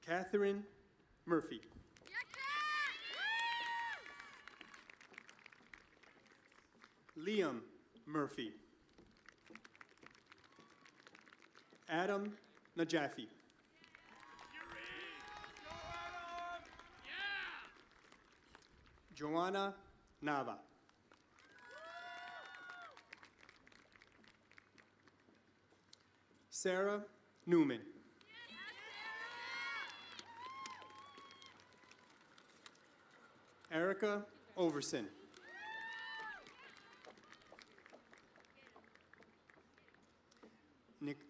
Catherine Murphy. Liam Murphy. Adam Najafi. Joanna Nava. Sarah Newman. Erica Overson.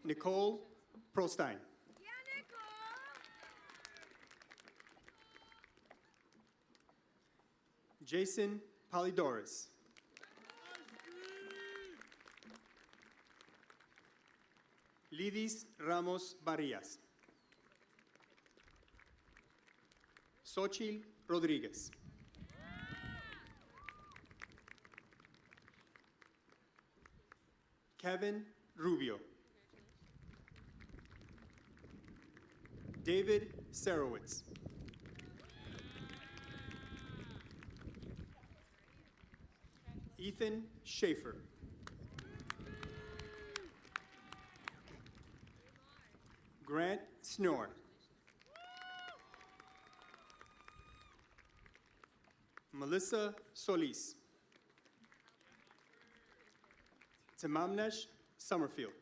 Nicole Prostein. Jason Polidoris. Lidis Ramos Barrias. Xochitl Rodriguez. Kevin Rubio. David Sarowitz. Ethan Schaefer. Grant Snore. Melissa Solis. Tamamnesh Summerfield.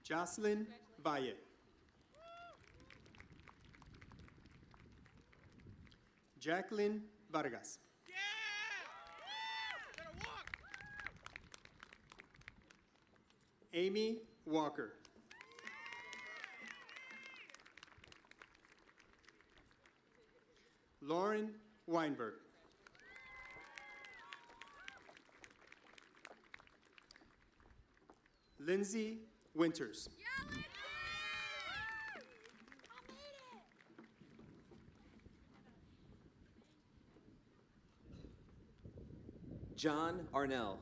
Jocelyn Valle. Jacqueline Vargas. Amy Walker. Lauren Weinberg. Lindsay Winters. John Arnell.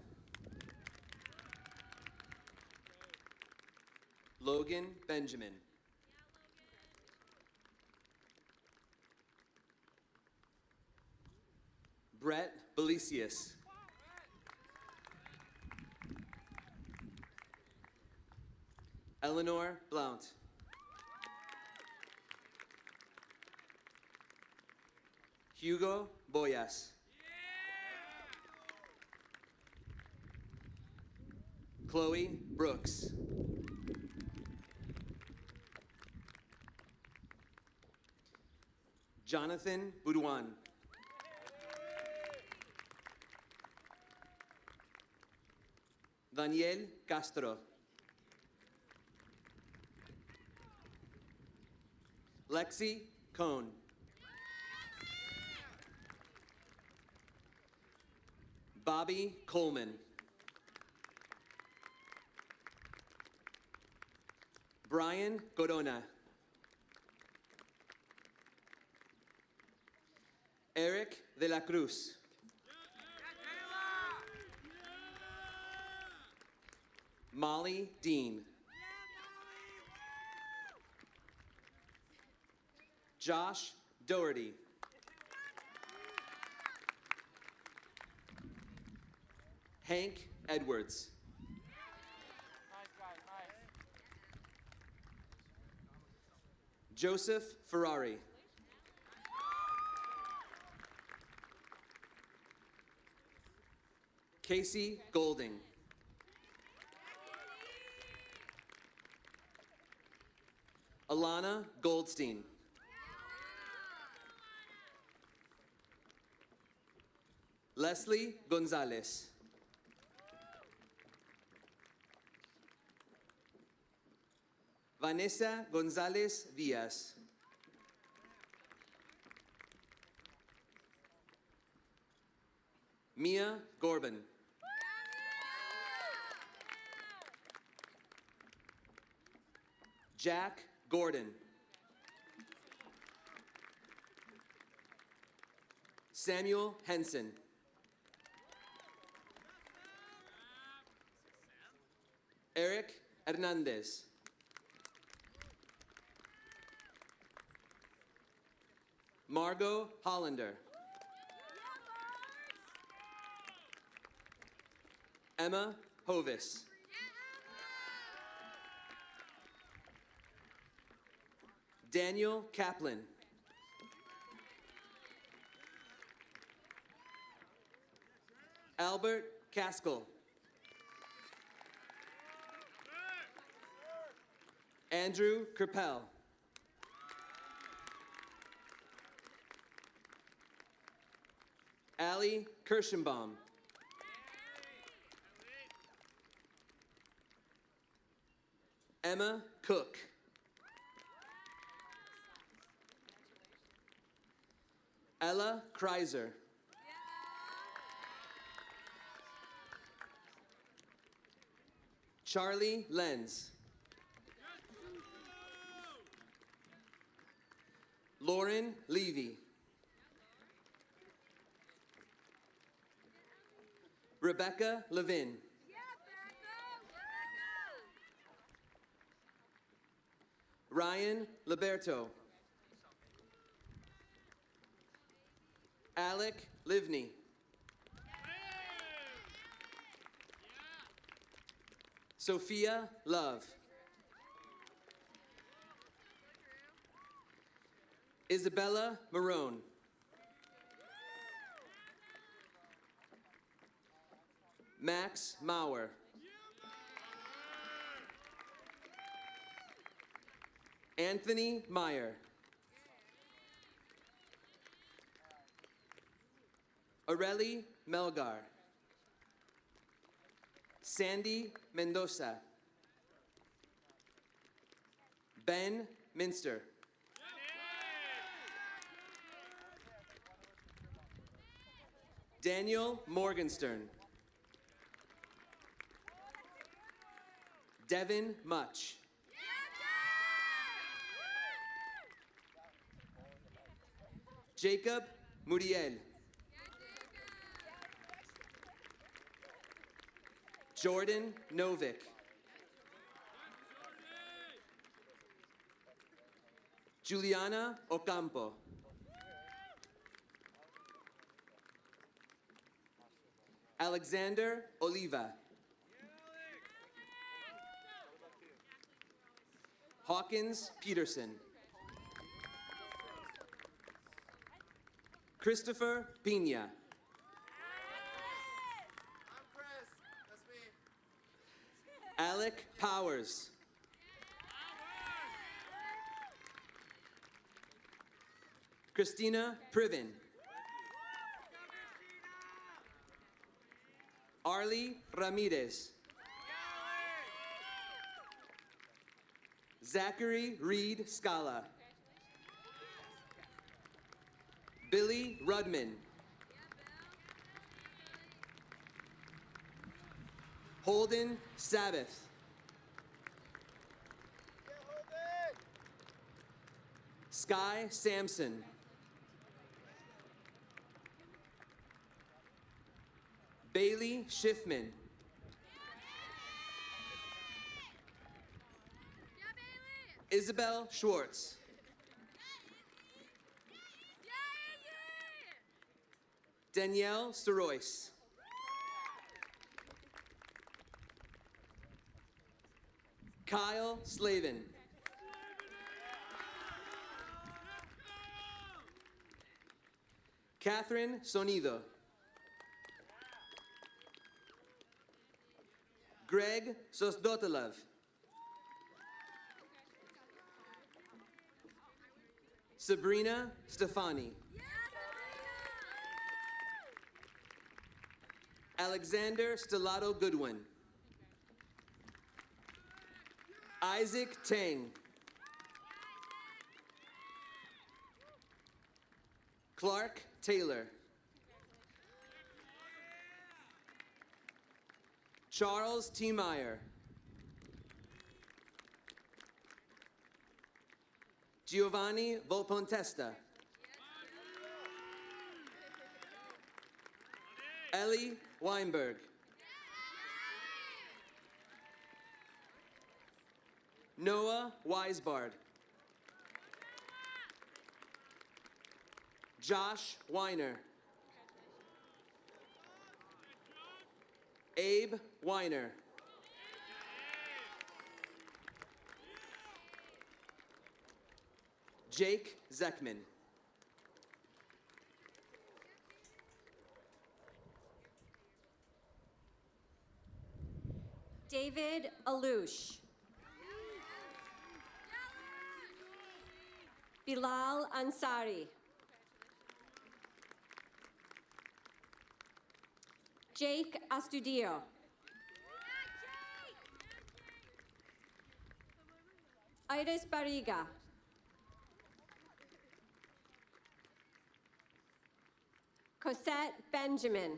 Logan Benjamin. Brett Belicius. Eleanor Blount. Hugo Boyas. Chloe Brooks. Jonathan Boudouin. Daniel Castro. Lexi Cohn. Bobby Coleman. Brian Corona. Eric de la Cruz. Molly Dean. Josh Doherty. Hank Edwards. Joseph Ferrari. Casey Golding. Alana Goldstein. Leslie Gonzalez. Vanessa Gonzalez Diaz. Mia Gorban. Jack Gordon. Samuel Henson. Eric Hernandez. Margot Hollander. Emma Hovis. Daniel Kaplan. Albert Caskell. Andrew Kerpel. Allie Kirschenbaum. Emma Cook. Ella Kreiser. Charlie Lenz. Lauren Levy. Rebecca Levin. Ryan Liberto. Alec Livney. Sophia Love. Isabella Marone. Max Mauer. Anthony Meyer. Aurelie Melgar. Sandy Mendoza. Ben Minster. Daniel Morgenstern. Devin Much. Jacob Muriel. Jordan Novick. Juliana Ocampo. Alexander Oliva. Hawkins Peterson. Christopher Pina. Alec Powers. Christina Priven. Arlie Ramirez. Zachary Reed Scala. Billy Rudman. Holden Sabbath. Sky Sampson. Bailey Schiffman. Isabel Schwartz. Danielle Sorois. Kyle Slavin. Catherine Sonido. Greg Sosdotelov. Sabrina Stefani. Alexander Stellato Goodwin. Isaac Tang. Clark Taylor. Charles T. Meyer. Giovanni Volpontesta. Ellie Weinberg. Noah Weisbard. Josh Weiner. Abe Weiner. Jake Zeckman. David Alouche. Bilal Ansari. Jake Astudio. Iris Barriga. Cosette Benjamin.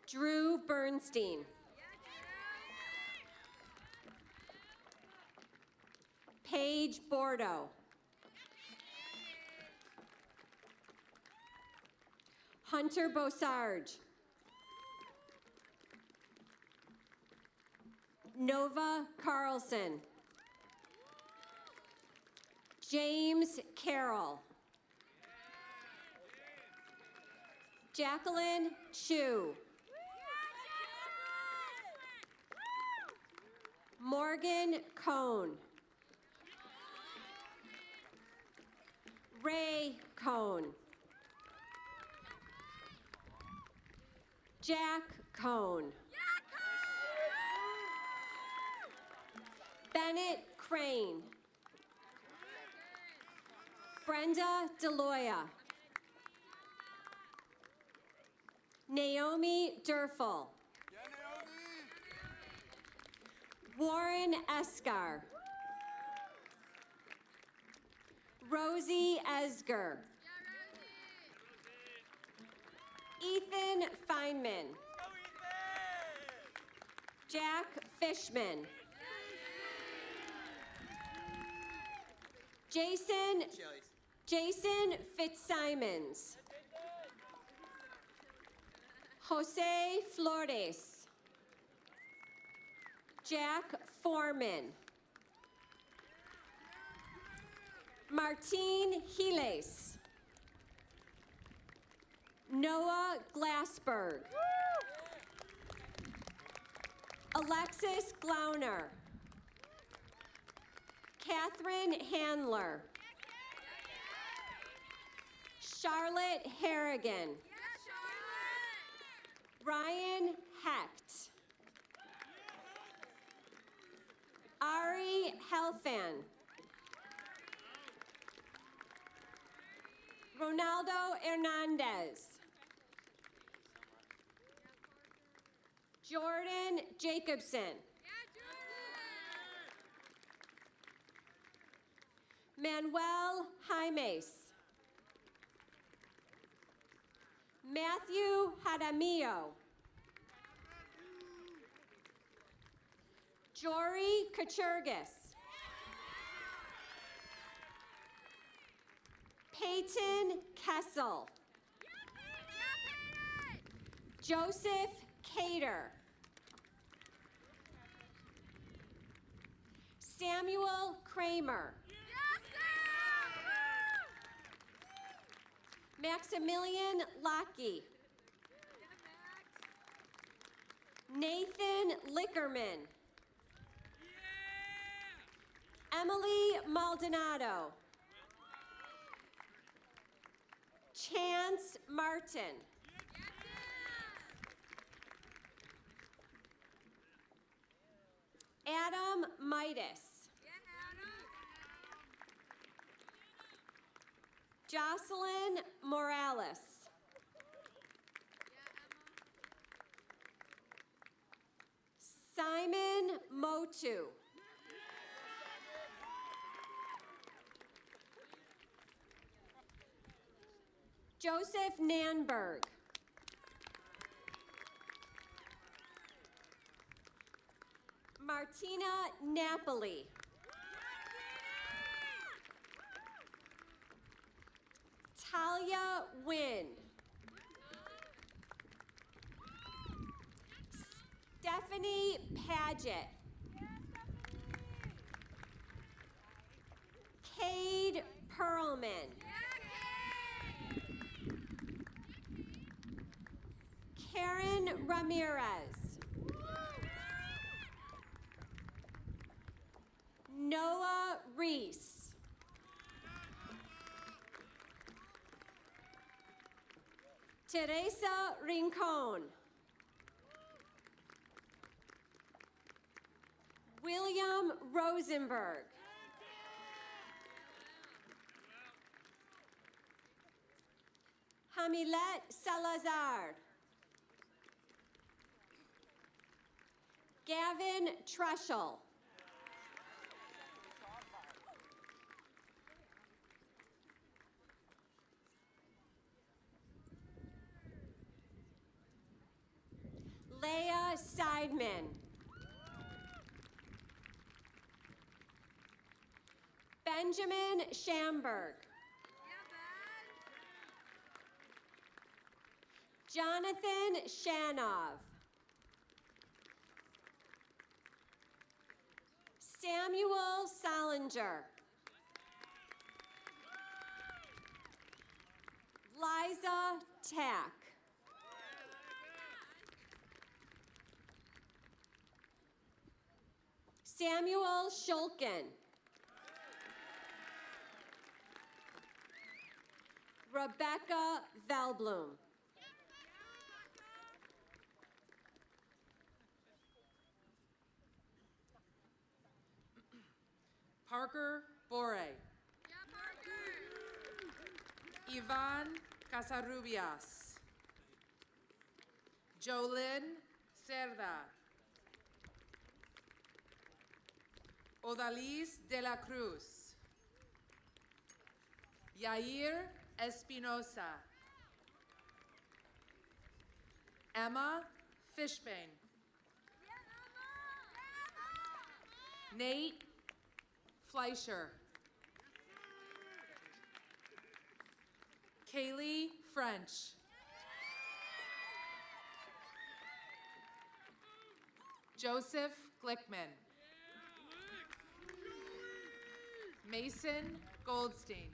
Drew Bernstein. Paige Bordeaux. Hunter Bosarge. Nova Carlson. James Carroll. Jacqueline Chu. Morgan Cohn. Ray Cohn. Jack Cohn. Bennett Crane. Brenda Deloya. Naomi Durfel. Warren Escar. Rosie Esger. Ethan Feynman. Jack Fishman. Jason Fitzsimons. Jose Flores. Jack Foreman. Martine Giles. Noah Glassberg. Alexis Glauner. Catherine Handler. Charlotte Harrigan. Ryan Hecht. Ari Helfan. Ronaldo Hernandez. Jordan Jacobson. Manuel Jaimes. Matthew Hadamio. Jory Kachurgis. Peyton Kessel. Joseph Cater. Samuel Kramer. Maximilian Lockey. Nathan Lickerman. Emily Maldonado. Chance Martin. Adam Midas. Jocelyn Morales. Simon Motu. Joseph Nanberg. Martina Napoli. Talia Wynn. Stephanie Paget. Cade Perlman. Karen Ramirez. Noah Reese. Teresa Rincon. William Rosenberg. Hamilet Salazar. Gavin Trushell. Leah Seidman. Benjamin Schamberg. Jonathan Shanov. Samuel Solinger. Liza Tack. Samuel Shulkin. Rebecca Velblum. Parker Bore. Ivan Casarubias. Jolyn Cerda. Odalis de la Cruz. Yair Espinosa. Emma Fishbane. Nate Fleischer. Kaylee French. Joseph Glickman. Mason Goldstein.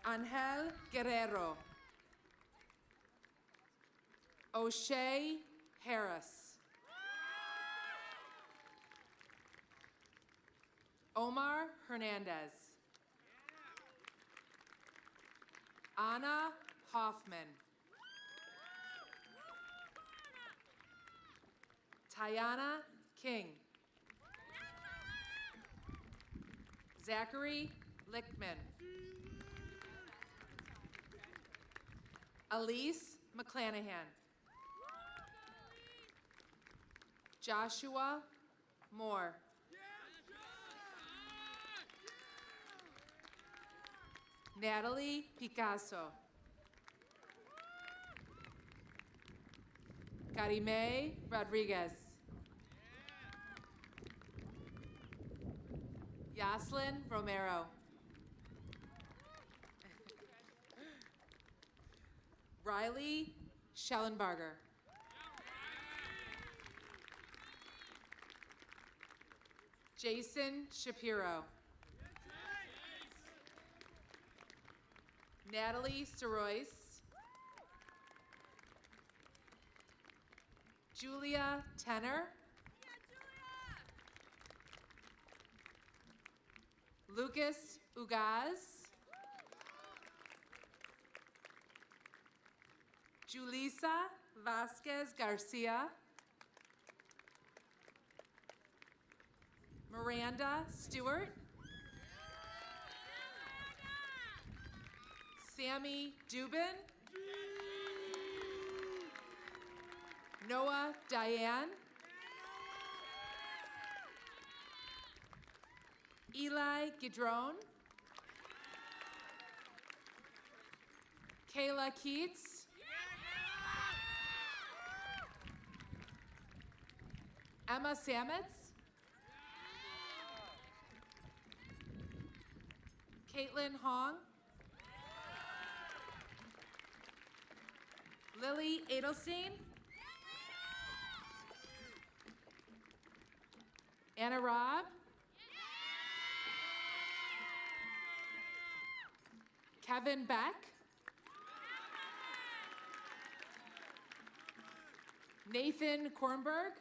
Angel Guerrero. O'Shea Harris. Omar Hernandez. Anna Hoffman. Tiana King. Zachary Lichtman. Elise McClanahan. Joshua Moore. Natalie Picasso. Karime Rodriguez. Yaslin Romero. Riley Schellenbarger. Jason Shapiro. Natalie Sorois. Julia Tenner. Lucas Ugaz. Julissa Vasquez Garcia. Miranda Stewart. Sammy Dubin. Noah Diane, Eli Gidron, Kayla Keats, Emma Sametz, Caitlin Hong, Lily Edelstein, Anna Robb, Kevin Beck, Nathan Kornberg,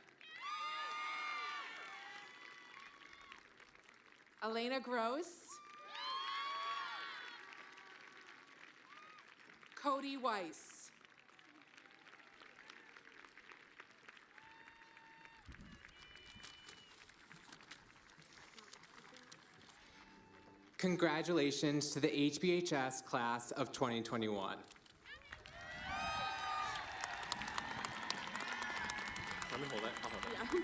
Elena Gross, Cody Weiss. Congratulations to the HBHS class of 2021. Let me hold it. I'll hold it.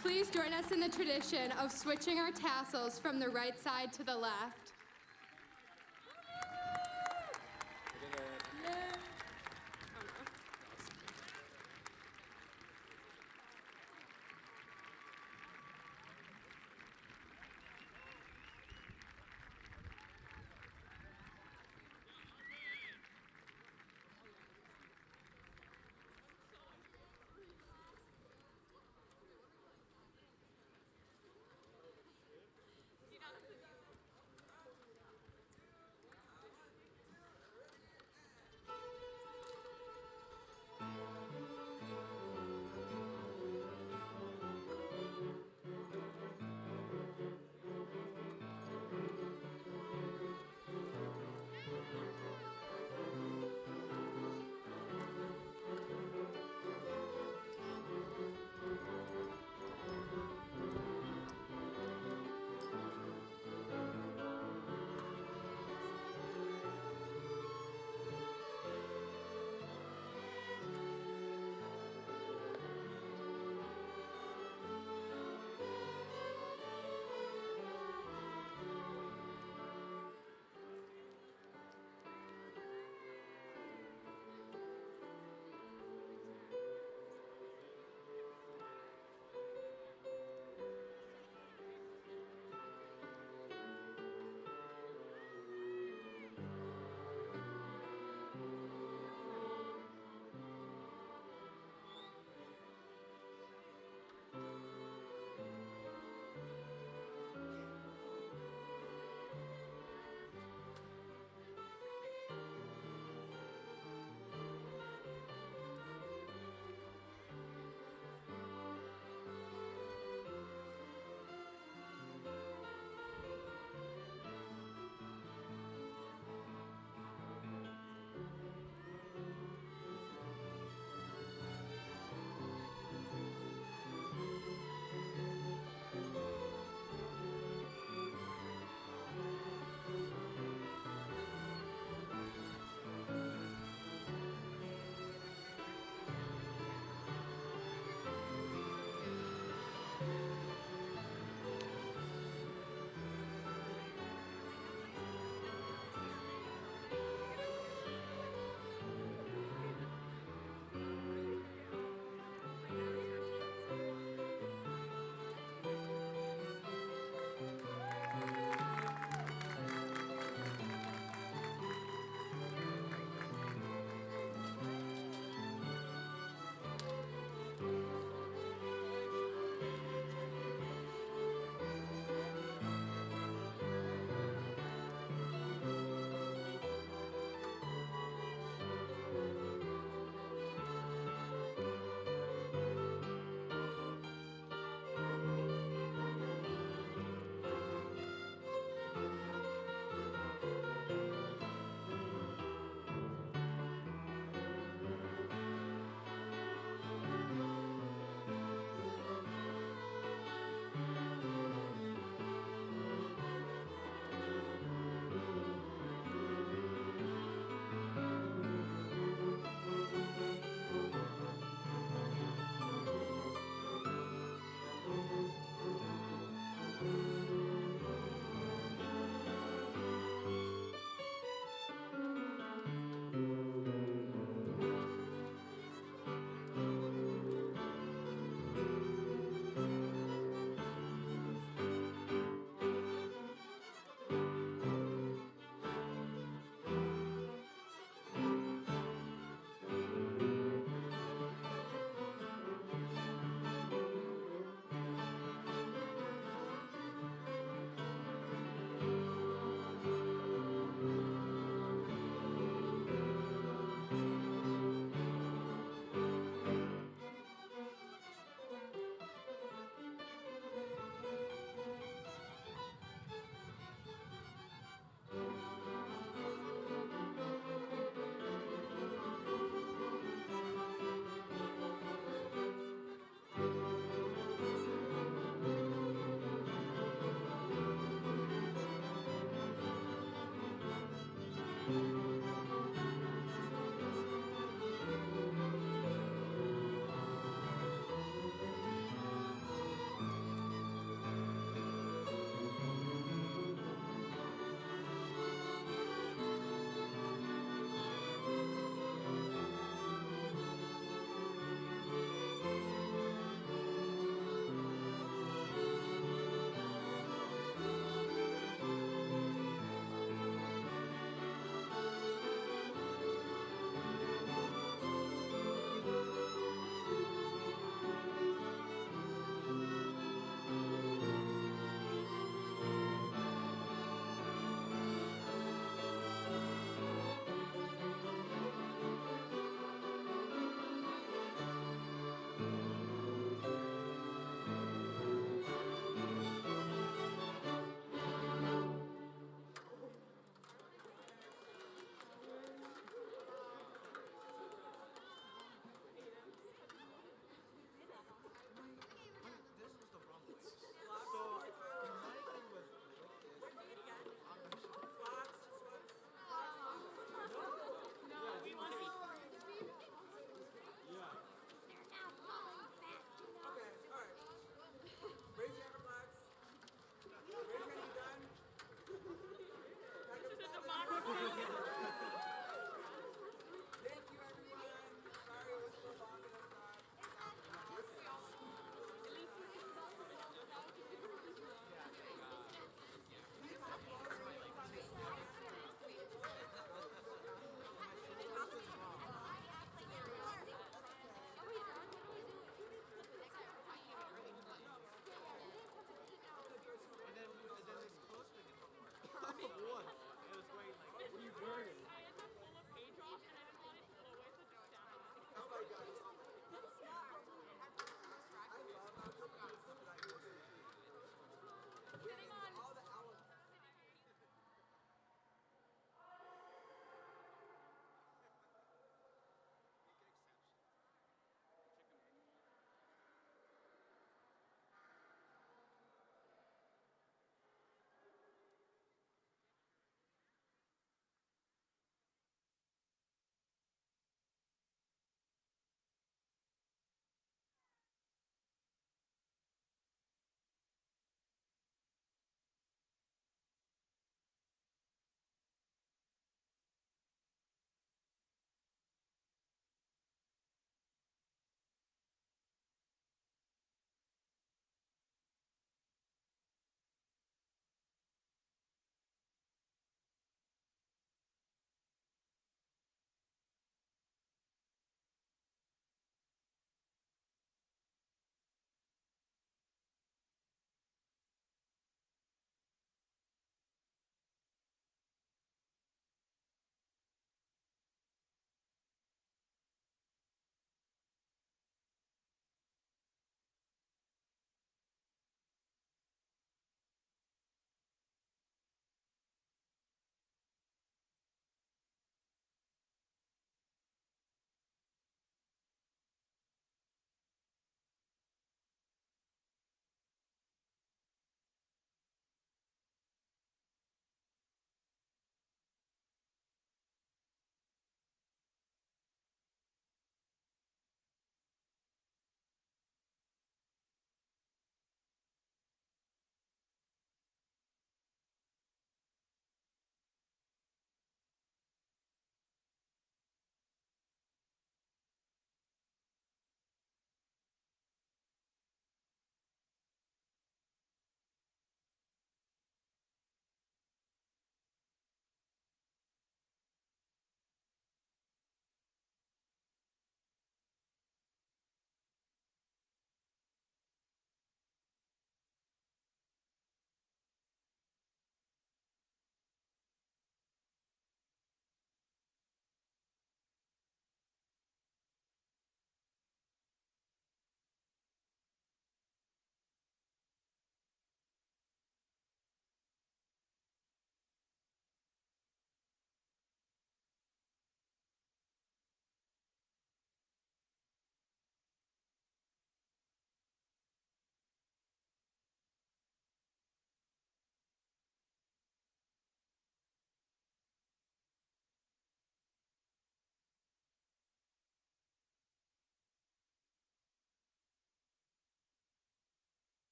Please join us in the tradition of switching our tassels from the right side to the left. Thank you.